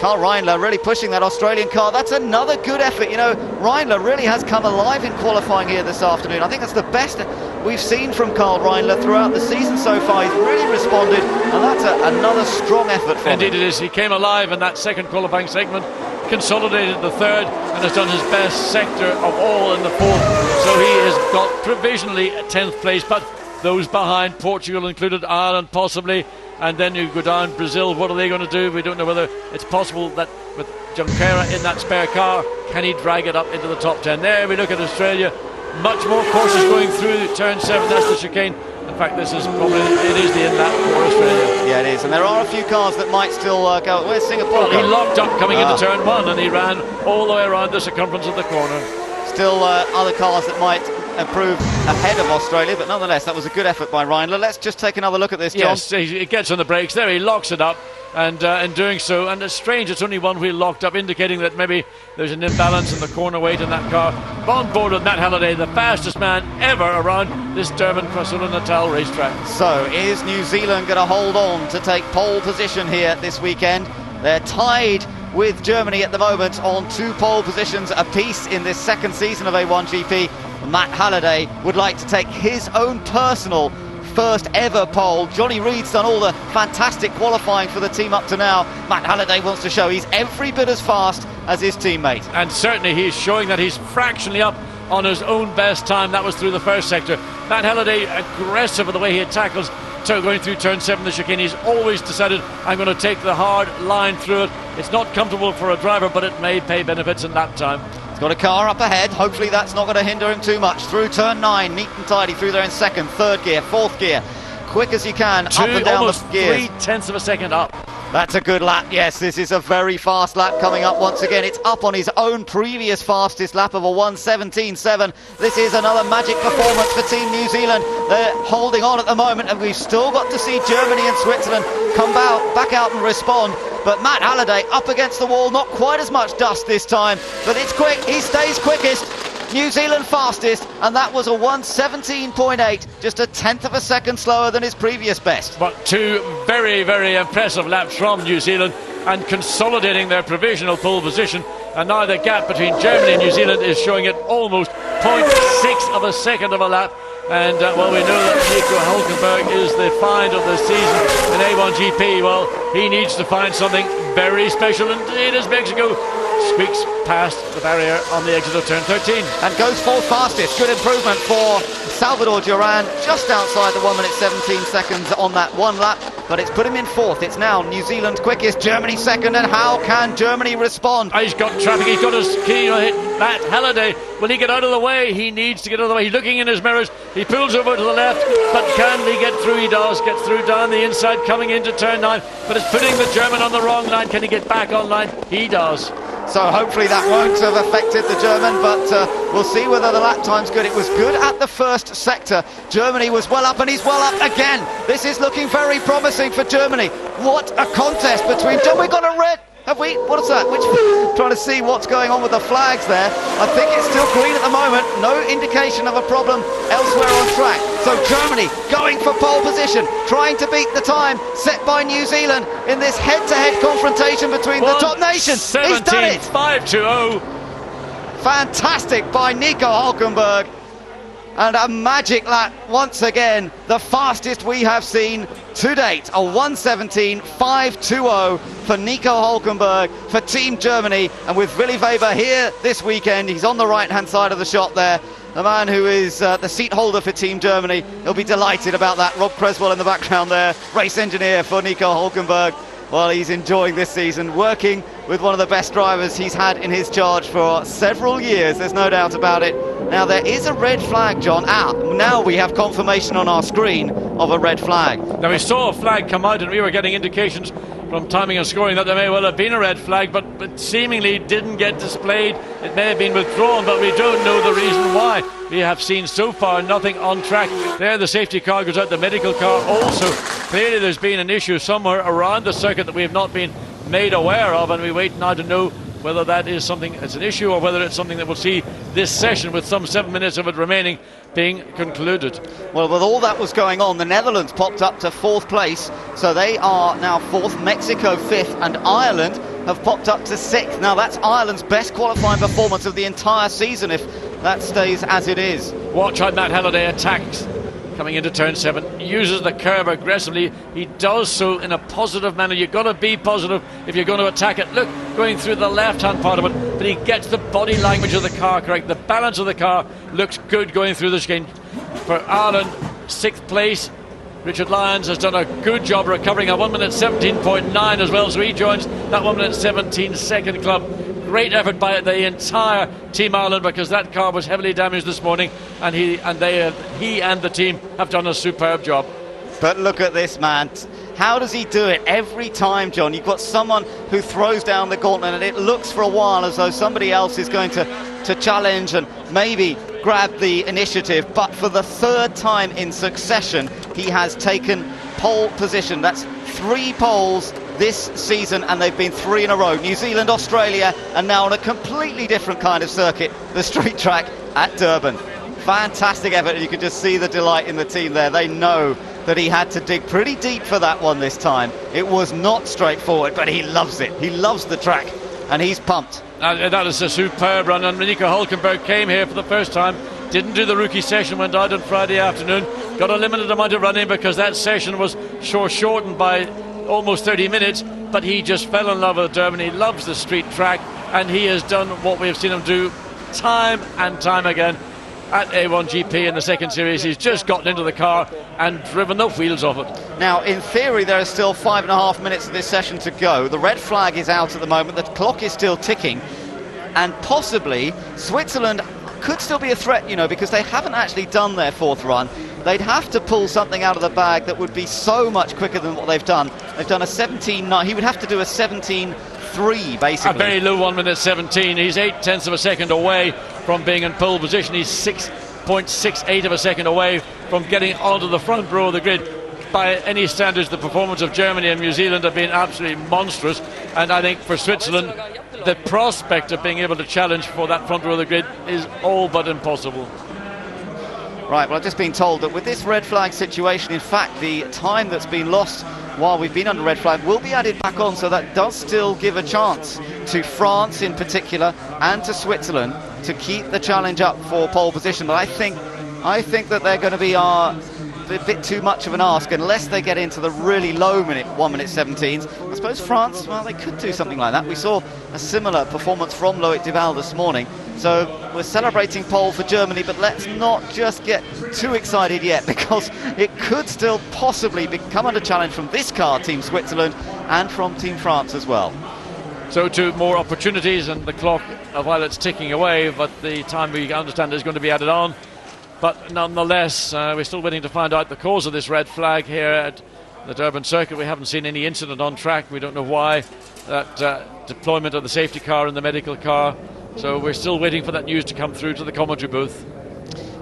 [SPEAKER 2] Karl Reindler really pushing that Australian car. That's another good effort. You know, Reindler really has come alive in qualifying here this afternoon. I think that's the best we've seen from Karl Reindler throughout the season so far. He's really responded, and that's another strong effort from him.
[SPEAKER 3] Indeed it is. He came alive in that second qualifying segment, consolidated the third, and has done his best sector of all in the fourth. So he has got provisionally 10th place, but those behind, Portugal included, Ireland possibly, and then you go down Brazil. What are they going to do? We don't know whether it's possible that with Junqueira in that spare car, can he drag it up into the top 10? There we look at Australia, much more courses going through turn 7. That's the chicane. In fact, this is probably, it is the in-lap for Australia.
[SPEAKER 2] Yeah, it is, and there are a few cars that might still go. Where's Singapore?
[SPEAKER 3] Well, he locked up coming into turn 1, and he ran all the way around the circumference of the corner.
[SPEAKER 2] Still other cars that might improve ahead of Australia, but nonetheless, that was a good effort by Reindler. Let's just take another look at this, John.
[SPEAKER 3] Yes, he gets on the brakes there, he locks it up, and in doing so, and it's strange, it's only one wheel locked up, indicating that maybe there's an imbalance in the corner weight in that car. On board with Matt Halliday, the fastest man ever around this Durban KwaZulu-Natal racetrack.
[SPEAKER 2] So, is New Zealand going to hold on to take pole position here this weekend? They're tied with Germany at the moment on 2 pole positions apiece in this second season of A1GP. Matt Halliday would like to take his own personal first ever pole. Johnny Reed's done all the fantastic qualifying for the team up to now. Matt Halliday wants to show he's every bit as fast as his teammate.
[SPEAKER 3] And certainly he's showing that he's fractionally up on his own best time. That was through the first sector. Matt Halliday, aggressive in the way he tackles. So going through turn 7, the chicane, he's always decided, I'm going to take the hard line through it. It's not comfortable for a driver, but it may pay benefits in that time.
[SPEAKER 2] He's got a car up ahead. Hopefully that's not going to hinder him too much. Through turn 9, neat and tidy through there in second, third gear, fourth gear. Quick as you can, up and down the gears.
[SPEAKER 3] 3/10 of a second up.
[SPEAKER 2] That's a good lap. Yes, this is a very fast lap coming up once again. It's up on his own previous fastest lap of a 1:17.7. This is another magic performance for Team New Zealand. They're holding on at the moment, and we've still got to see Germany and Switzerland come back out and respond. But Matt Halliday up against the wall, not quite as much dust this time, but it's quick. He stays quickest. New Zealand fastest, and that was a 1:17.8, just a 1/10 of a second slower than his previous best.
[SPEAKER 3] But 2 very, very impressive laps from New Zealand, and consolidating their provisional pole position. And now the gap between Germany and New Zealand is showing it almost 0.6 of a second of a lap. And well, we know that Nico Hülkenberg is the find of the season in A1GP. Well, he needs to find something very special indeed as Mexico squeaks past the barrier on the exit of turn 13.
[SPEAKER 2] And goes fourth fastest. Good improvement for Salvador Duran, just outside the 1:17 on that one lap, but it's put him in fourth. It's now New Zealand quickest, Germany second, and how can Germany respond?
[SPEAKER 3] He's got traffic, he's got his key hit. Matt Halliday, will he get out of the way? He needs to get out of the way. He's looking in his mirrors, he pulls over to the left, but can he get through? He does, gets through down the inside, coming into turn 9, but it's putting the German on the wrong line. Can he get back on line? He does.
[SPEAKER 2] So hopefully that won't have affected the German, but we'll see whether the lap time's good. It was good at the first sector. Germany was well up, and he's well up again. This is looking very promising for Germany. What a contest between... We've got a red... Have we? What is that? Trying to see what's going on with the flags there. I think it's still green at the moment. No indication of a problem elsewhere on track. So Germany going for pole position, trying to beat the time set by New Zealand in this head-to-head confrontation between the top nations. He's done it!
[SPEAKER 3] 5-2-0.
[SPEAKER 2] Fantastic by Nico Hülkenberg. And a magic lap once again, the fastest we have seen to date. A 1:17.520 for Nico Hülkenberg for Team Germany. And with Willy Weber here this weekend, he's on the right-hand side of the shot there. The man who is the seat holder for Team Germany. He'll be delighted about that. Rob Creswell in the background there, race engineer for Nico Hülkenberg. Well, he's enjoying this season, working with one of the best drivers he's had in his charge for several years, there's no doubt about it. Now, there is a red flag, John. Now we have confirmation on our screen of a red flag.
[SPEAKER 3] Now, we saw a flag come out, and we were getting indications from timing and scoring that there may well have been a red flag, but seemingly didn't get displayed. It may have been withdrawn, but we don't know the reason why. We have seen so far nothing on track. There the safety car goes out, the medical car also. Clearly there's been an issue somewhere around the circuit that we have not been made aware of, and we wait now to know whether that is something that's an issue or whether it's something that we'll see this session, with some 7 minutes of it remaining, being concluded.
[SPEAKER 2] Well, with all that was going on, the Netherlands popped up to fourth place, so they are now fourth, Mexico fifth, and Ireland have popped up to 6th. Now that's Ireland's best qualifying performance of the entire season if that stays as it is.
[SPEAKER 3] Watch how Matt Halliday attacks coming into turn 7, uses the curve aggressively. He does so in a positive manner. You've got to be positive if you're going to attack it. Look, going through the left-hand part of it, but he gets the body language of the car correct. The balance of the car looks good going through the chicane. For Ireland, 6th place. Richard Lyons has done a good job recovering a 1 minute 17.9 as well, so he joins that 1 minute 17 second club. Great effort by the entire Team Ireland, because that car was heavily damaged this morning, and he and the team have done a superb job.
[SPEAKER 2] But look at this man. How does he do it every time, John? You've got someone who throws down the gauntlet, and it looks for a while as though somebody else is going to challenge and maybe grab the initiative. But for the 3rd time in succession, he has taken pole position. That's 3 poles this season, and they've been 3 in a row. New Zealand, Australia, and now on a completely different kind of circuit, the street track at Durban. Fantastic effort, and you can just see the delight in the team there. They know that he had to dig pretty deep for that one this time. It was not straightforward, but he loves it. He loves the track, and he's pumped.
[SPEAKER 3] That is a superb run, and Nico Hülkenberg came here for the first time, didn't do the rookie session, went out on Friday afternoon, got a limited amount of running because that session was shortened by almost 30 minutes, but he just fell in love with Durban. He loves the street track, and he has done what we've seen him do time and time again at A1GP in the 2nd series. He's just gotten into the car and driven the wheels off it.
[SPEAKER 2] Now, in theory, there are still 5.5 minutes of this session to go. The red flag is out at the moment. The clock is still ticking, and possibly Switzerland could still be a threat, because they haven't actually done their 4th run. They'd have to pull something out of the bag that would be so much quicker than what they've done. They've done a 17.9. He would have to do a 17.3, basically.
[SPEAKER 3] A very low 1 minute 17. He's 0.8 of a second away from being in pole position. He's 6.68 of a second away from getting onto the front row of the grid. By any standards, the performance of Germany and New Zealand have been absolutely monstrous, and I think for Switzerland, the prospect of being able to challenge for that front row of the grid is all but impossible.
[SPEAKER 2] Right, well, I've just been told that with this red flag situation, in fact, the time that's been lost while we've been under red flag will be added back on, so that does still give a chance to France in particular and to Switzerland to keep the challenge up for pole position. But I think that they're going to be a bit too much of an ask unless they get into the really low 1 minute 17s. I suppose France, well, they could do something like that. We saw a similar performance from Loic Duval this morning. So we're celebrating pole for Germany, but let's not just get too excited yet, because it could still possibly come under challenge from this car, Team Switzerland, and from Team France as well.
[SPEAKER 3] So 2 more opportunities, and the clock, while it's ticking away, but the time we understand is going to be added on. But nonetheless, we're still waiting to find out the cause of this red flag here at the Durban circuit. We haven't seen any incident on track. We don't know why. That deployment of the safety car and the medical car. So we're still waiting for that news to come through to the commentary booth.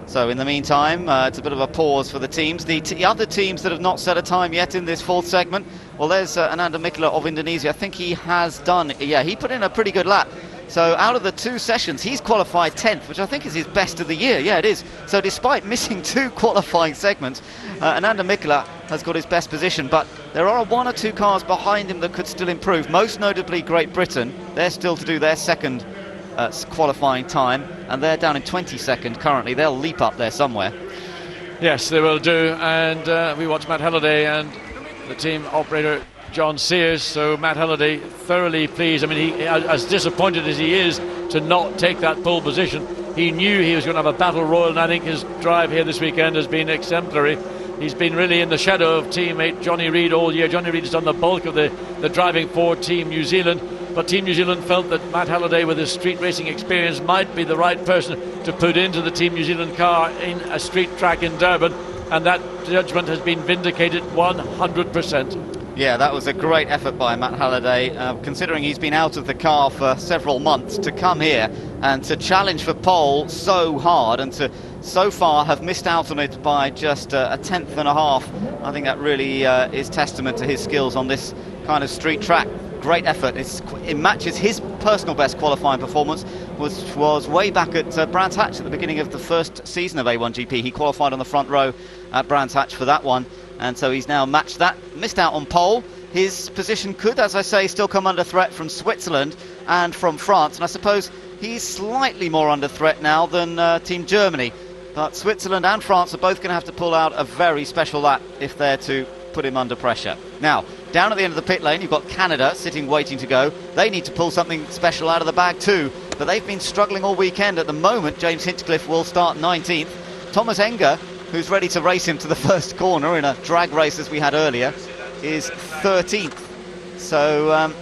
[SPEAKER 2] So in the meantime, it's a bit of a pause for the teams. The other teams that have not set a time yet in this 4th segment, well, there's Ananda Mikula of Indonesia. I think he has done, he put in a pretty good lap. So out of the 2 sessions, he's qualified 10th, which I think is his best of the year. Yeah, it is. So despite missing 2 qualifying segments, Ananda Mikula has got his best position. But there are 1 or 2 cars behind him that could still improve, most notably Great Britain. They're still to do their 2nd qualifying time, and they're down in 22nd currently. They'll leap up there somewhere.
[SPEAKER 3] Yes, they will do. And we watch Matt Halliday and the team operator John Sears. So Matt Halliday thoroughly pleased. I mean, he, as disappointed as he is to not take that pole position, he knew he was going to have a battle royal, and I think his drive here this weekend has been exemplary. He's been really in the shadow of teammate Johnny Reid all year. Johnny Reid has done the bulk of the driving for Team New Zealand, but Team New Zealand felt that Matt Halliday, with his street racing experience, might be the right person to put into the Team New Zealand car in a street track in Durban, and that judgment has been vindicated 100%.
[SPEAKER 2] Yeah, that was a great effort by Matt Halliday, considering he's been out of the car for several months, to come here and to challenge for pole so hard and to so far have missed out on it by just a 10th and a half. I think that really is testament to his skills on this kind of street track. Great effort. It matches his personal best qualifying performance, which was way back at Brands Hatch at the beginning of the 1st season of A1GP. He qualified on the front row at Brands Hatch for that one, and so he's now matched that. Missed out on pole, his position could, as I say, still come under threat from Switzerland and from France. And I suppose he's slightly more under threat now than Team Germany. But Switzerland and France are both going to have to pull out a very special lap if they're to put him under pressure. Now, down at the end of the pit lane, you've got Canada sitting waiting to go. They need to pull something special out of the bag too, but they've been struggling all weekend. At the moment, James Hinchcliffe will start 19th. Thomas Enger, who's ready to race him to the first corner in a drag race as we had earlier, is 13th. So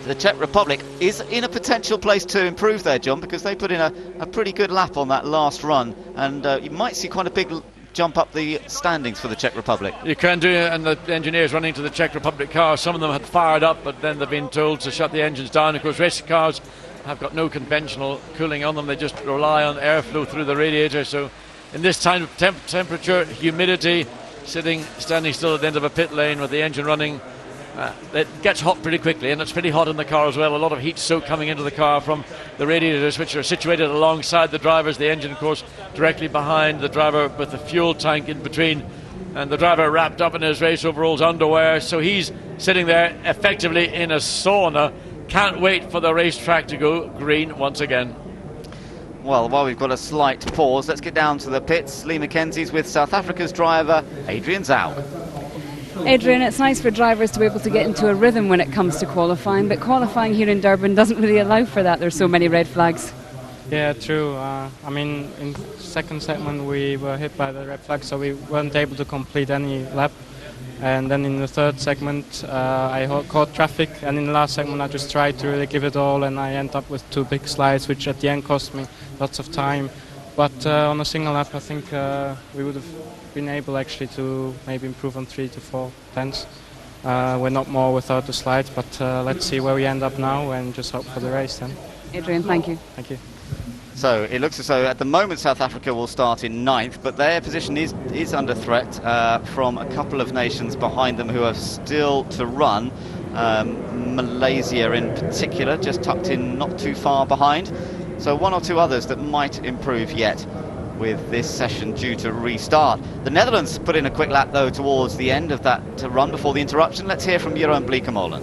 [SPEAKER 2] the Czech Republic is in a potential place to improve there, John, because they put in a pretty good lap on that last run, and you might see quite a big jump up the standings for the Czech Republic.
[SPEAKER 3] You can do it, and the engineers running to the Czech Republic car, some of them had fired up, but then they've been told to shut the engines down. Of course, racing cars have got no conventional cooling on them, they just rely on airflow through the radiator. So in this time of temperature, humidity, standing still at the end of a pit lane with the engine running, it gets hot pretty quickly, and it's pretty hot in the car as well. A lot of heat soak coming into the car from the radiators, which are situated alongside the drivers. The engine, of course, directly behind the driver with the fuel tank in between, and the driver wrapped up in his race overalls, underwear. So he's sitting there effectively in a sauna. Can't wait for the racetrack to go green once again.
[SPEAKER 2] Well, while we've got a slight pause, let's get down to the pits. Lee Mackenzie's with South Africa's driver, Adrian Zhao.
[SPEAKER 8] Adrian, it's nice for drivers to be able to get into a rhythm when it comes to qualifying, but qualifying here in Durban doesn't really allow for that. There's so many red flags.
[SPEAKER 9] Yeah, true. I mean, in second segment we were hit by the red flag, so we weren't able to complete any lap. And then in the third segment I caught traffic, and in the last segment I just tried to really give it all, and I ended up with 2 big slides, which at the end cost me lots of time. But on a single lap I think we would have been able actually to maybe improve on 3 to 4 tenths. We're not more without the slides, but let's see where we end up now and just hope for the race then.
[SPEAKER 8] Adrian, thank you.
[SPEAKER 9] Thank you.
[SPEAKER 2] So it looks as though at the moment South Africa will start in 9th, but their position is under threat from a couple of nations behind them who are still to run. Malaysia in particular, just tucked in not too far behind. So 1 or 2 others that might improve yet with this session due to restart. The Netherlands put in a quick lap though towards the end of that run before the interruption. Let's hear from Jeroen Bleekemolen.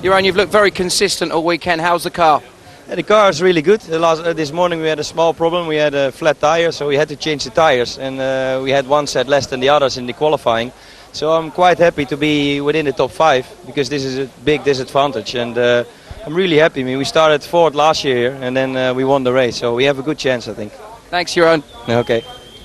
[SPEAKER 4] Jeroen, you've looked very consistent all weekend. How's the car?
[SPEAKER 10] The car is really good. This morning we had a small problem. We had a flat tire, so we had to change the tires, and we had 1 set less than the others in the qualifying. So I'm quite happy to be within the top 5, because this is a big disadvantage, and I'm really happy. I mean, we started 4th last year, and then we won the race, so we have a good chance, I think.
[SPEAKER 4] Thanks, Jeroen.
[SPEAKER 10] Okay.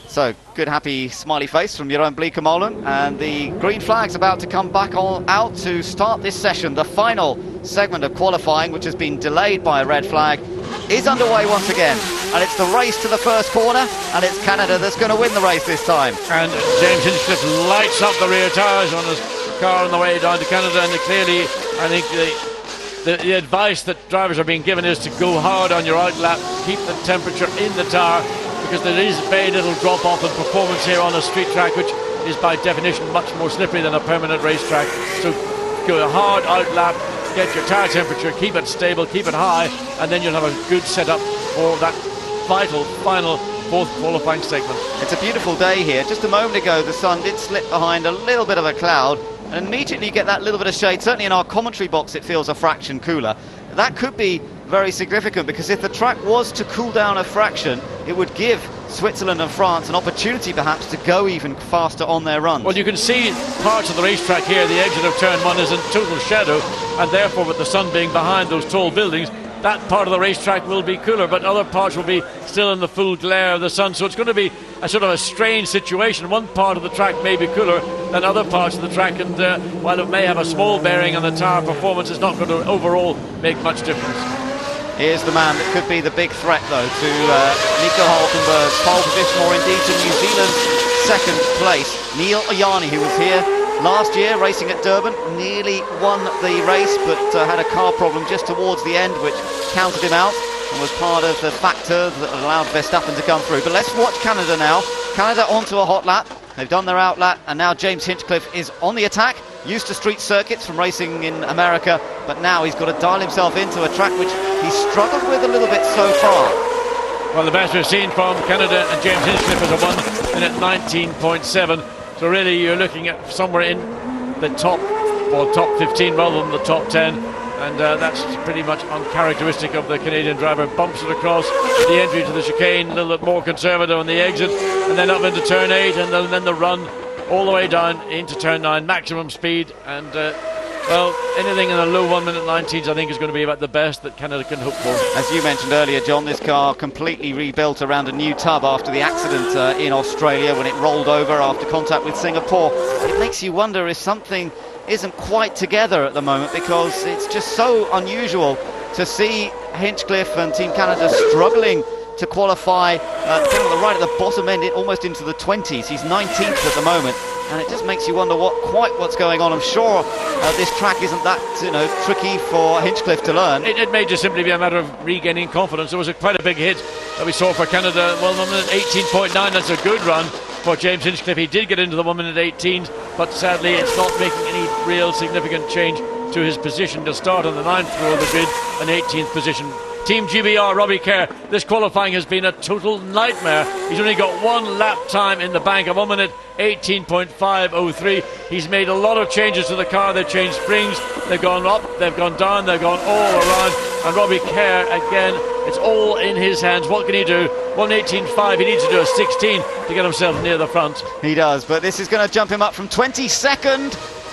[SPEAKER 2] So, good happy smiley face from Jeroen Bleekemolen, and the green flag's about to come back out to start this session. The final segment of qualifying, which has been delayed by a red flag, is underway once again, and it's the race to the first corner, and it's Canada that's going to win the race this time.
[SPEAKER 3] And James Hinchcliffe lights up the rear tyres on his car on the way down to Canada, and clearly I think the advice that drivers are being given is to go hard on your outlap, keep the temperature in the tyre, because there is very little drop off in performance here on a street track, which is by definition much more slippery than a permanent racetrack. So go a hard outlap, get your tyre temperature, keep it stable, keep it high, and then you'll have a good setup for that vital final 4th qualifying segment.
[SPEAKER 2] It's a beautiful day here. Just a moment ago the sun did slip behind a little bit of a cloud, and immediately you get that little bit of shade. Certainly in our commentary box it feels a fraction cooler. That could be very significant, because if the track was to cool down a fraction, it would give Switzerland and France an opportunity perhaps to go even faster on their runs.
[SPEAKER 3] Well, you can see parts of the racetrack here. The exit of turn 1 is in total shadow, and therefore with the sun being behind those tall buildings, that part of the racetrack will be cooler, but other parts will be still in the full glare of the sun. So it's going to be a sort of a strange situation. One part of the track may be cooler than other parts of the track, and while it may have a small bearing on the tyre performance, it's not going to overall make much difference.
[SPEAKER 2] Here's the man that could be the big threat though to Nico Hulkenberg's pole position, or indeed to New Zealand's 2nd place. Neil Ayani, who was here last year racing at Durban, nearly won the race, but had a car problem just towards the end which counted him out and was part of the factor that allowed Verstappen to come through. But let's watch Canada now. Canada onto a hot lap. They've done their outlap, and now James Hinchcliffe is on the attack. Used to street circuits from racing in America, but now he's got to dial himself into a track which he's struggled with a little bit so far.
[SPEAKER 3] Well, the best we've seen from Canada, and James Hinchcliffe has a 1 minute 19.7. So really you're looking at somewhere in the top or top 15 rather than the top 10. And that's pretty much uncharacteristic of the Canadian driver. Bumps it across the entry to the chicane, a little bit more conservative on the exit, and then up into turn 8, and then the run all the way down into turn 9, maximum speed. And well, anything in the low 1 minute 19s I think is going to be about the best that Canada can hope for.
[SPEAKER 2] As you mentioned earlier, John, this car completely rebuilt around a new tub after the accident in Australia when it rolled over after contact with Singapore. It makes you wonder if something isn't quite together at the moment, because it's just so unusual to see Hinchcliffe and Team Canada struggling to qualify right at the bottom end, almost into the 20s. He's 19th at the moment, and it just makes you wonder what's going on. I'm sure this track isn't that tricky for Hinchcliffe to learn.
[SPEAKER 3] It may just simply be a matter of regaining confidence. There was quite a big hit that we saw for Canada. Well, 1 minute 18.9, that's a good run for James Hinchcliffe. He did get into the 1 minute 18, but sadly it's not making any real significant change to his position to start on the 9th row of the grid, an 18th position. Team GBR, Robbie Kerr, this qualifying has been a total nightmare. He's only got one lap time in the bank, a 1 minute 18.503. He's made a lot of changes to the car. They've changed springs, they've gone up, they've gone down, they've gone all around. And Robbie Kerr, again, it's all in his hands. What can he do? 1:18.5, he needs to do a 16 to get himself near the front.
[SPEAKER 2] He does, but this is going to jump him up from 22nd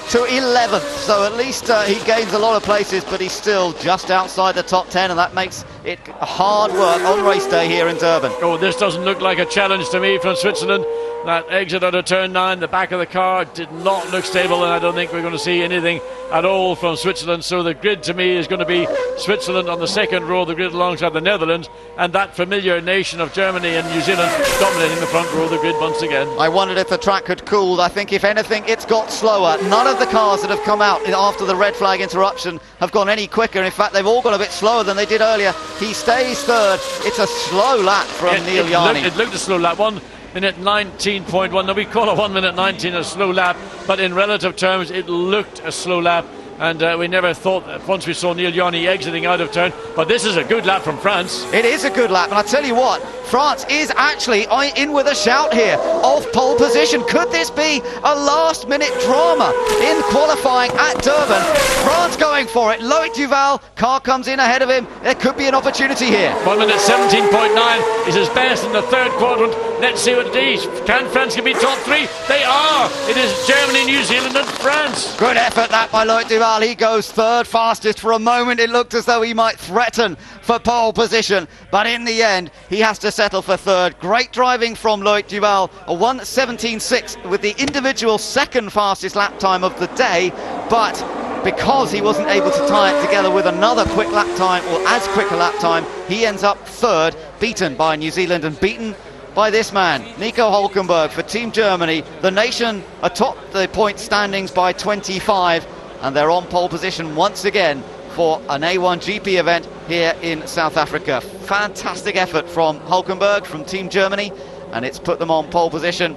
[SPEAKER 2] to 11th, so at least he gains a lot of places, but he's still just outside the top 10, and that makes it hard work on race day here in Durban.
[SPEAKER 3] Oh, this doesn't look like a challenge to me from Switzerland. That exit out of turn 9, the back of the car did not look stable, and I don't think we're going to see anything at all from Switzerland. So the grid to me is going to be Switzerland on the second row of the grid alongside the Netherlands, and that familiar nation of Germany and New Zealand dominating the front row of the grid once again.
[SPEAKER 2] I wondered if the track had cooled. I think if anything it's got slower. None of the cars that have come out after the red flag interruption have gone any quicker. In fact, they've all gone a bit slower than they did earlier. He stays third. It's a slow lap from Neil Yarni.
[SPEAKER 3] It looked a slow lap. 1 minute 19.1. Now we call a 1 minute 19 a slow lap, but in relative terms it looked a slow lap. And we never thought that once we saw Neil Yarni exiting out of turn. But this is a good lap from France.
[SPEAKER 2] It is a good lap, and I tell you what, France is actually in with a shout here of pole position. Could this be a last-minute drama in qualifying at Durban? France going for it. Loic Duval, car comes in ahead of him. There could be an opportunity here.
[SPEAKER 3] 1 minute 17.9 is his best in the third quadrant. Let's see what it is. Can France be top 3? They are. It is Germany, New Zealand and France.
[SPEAKER 2] Good effort that by Loic Duval. He goes third fastest. For a moment it looked as though he might threaten for pole position, but in the end he has to settle for third. Great driving from Loic Duval, a 1:17.6 with the individual second fastest lap time of the day, but because he wasn't able to tie it together with another quick lap time, or as quick a lap time, he ends up third, beaten by New Zealand and beaten by this man, Nico Hülkenberg for Team Germany. The nation atop the point standings by 25, and they're on pole position once again for an A1GP event here in South Africa. Fantastic effort from Hülkenberg from Team Germany, and it's put them on pole position.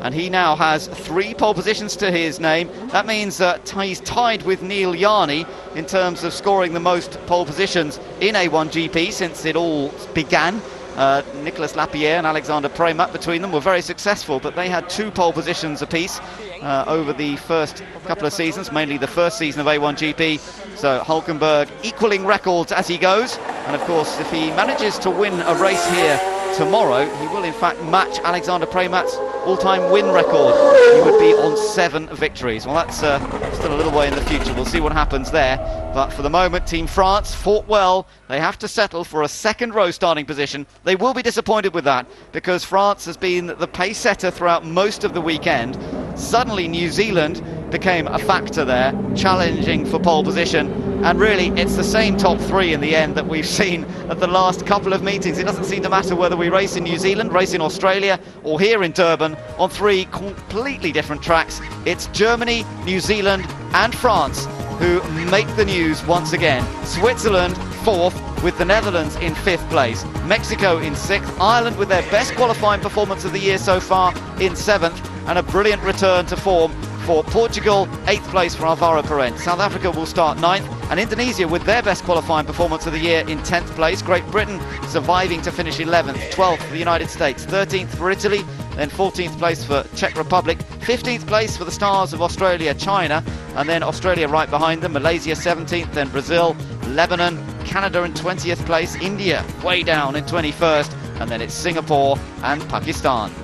[SPEAKER 2] And he now has 3 pole positions to his name. That means he's tied with Neil Yarni in terms of scoring the most pole positions in A1GP since it all began. Nicolas Lapierre and Alexander Premat between them were very successful, but they had 2 pole positions apiece over the first couple of seasons, mainly the first season of A1GP. So Hülkenberg equaling records as he goes, and of course if he manages to win a race here tomorrow, he will in fact match Alexander Premat's all-time win record. He would be on 7 victories. Well, that's still a little way in the future. We'll see what happens there. But for the moment, Team France fought well. They have to settle for a second row starting position. They will be disappointed with that, because France has been the pace setter throughout most of the weekend. Suddenly New Zealand became a factor there, challenging for pole position, and really it's the same top 3 in the end that we've seen at the last couple of meetings. It doesn't seem to matter whether we race in New Zealand, race in Australia, or here in Durban on 3 completely different tracks. It's Germany, New Zealand and France who make the news once again. Switzerland 4th, with the Netherlands in 5th place, Mexico in 6th, Ireland with their best qualifying performance of the year so far in 7th, and a brilliant return to form for Portugal, 8th place for Alvaro Parent. South Africa will start 9th, and Indonesia with their best qualifying performance of the year in 10th place. Great Britain surviving to finish 11th, 12th for the United States, 13th for Italy, then 14th place for Czech Republic, 15th place for the stars of Australia, China, and then Australia right behind them, Malaysia 17th, then Brazil, Lebanon, Canada in 20th place, India way down in 21st, and then it's Singapore and Pakistan.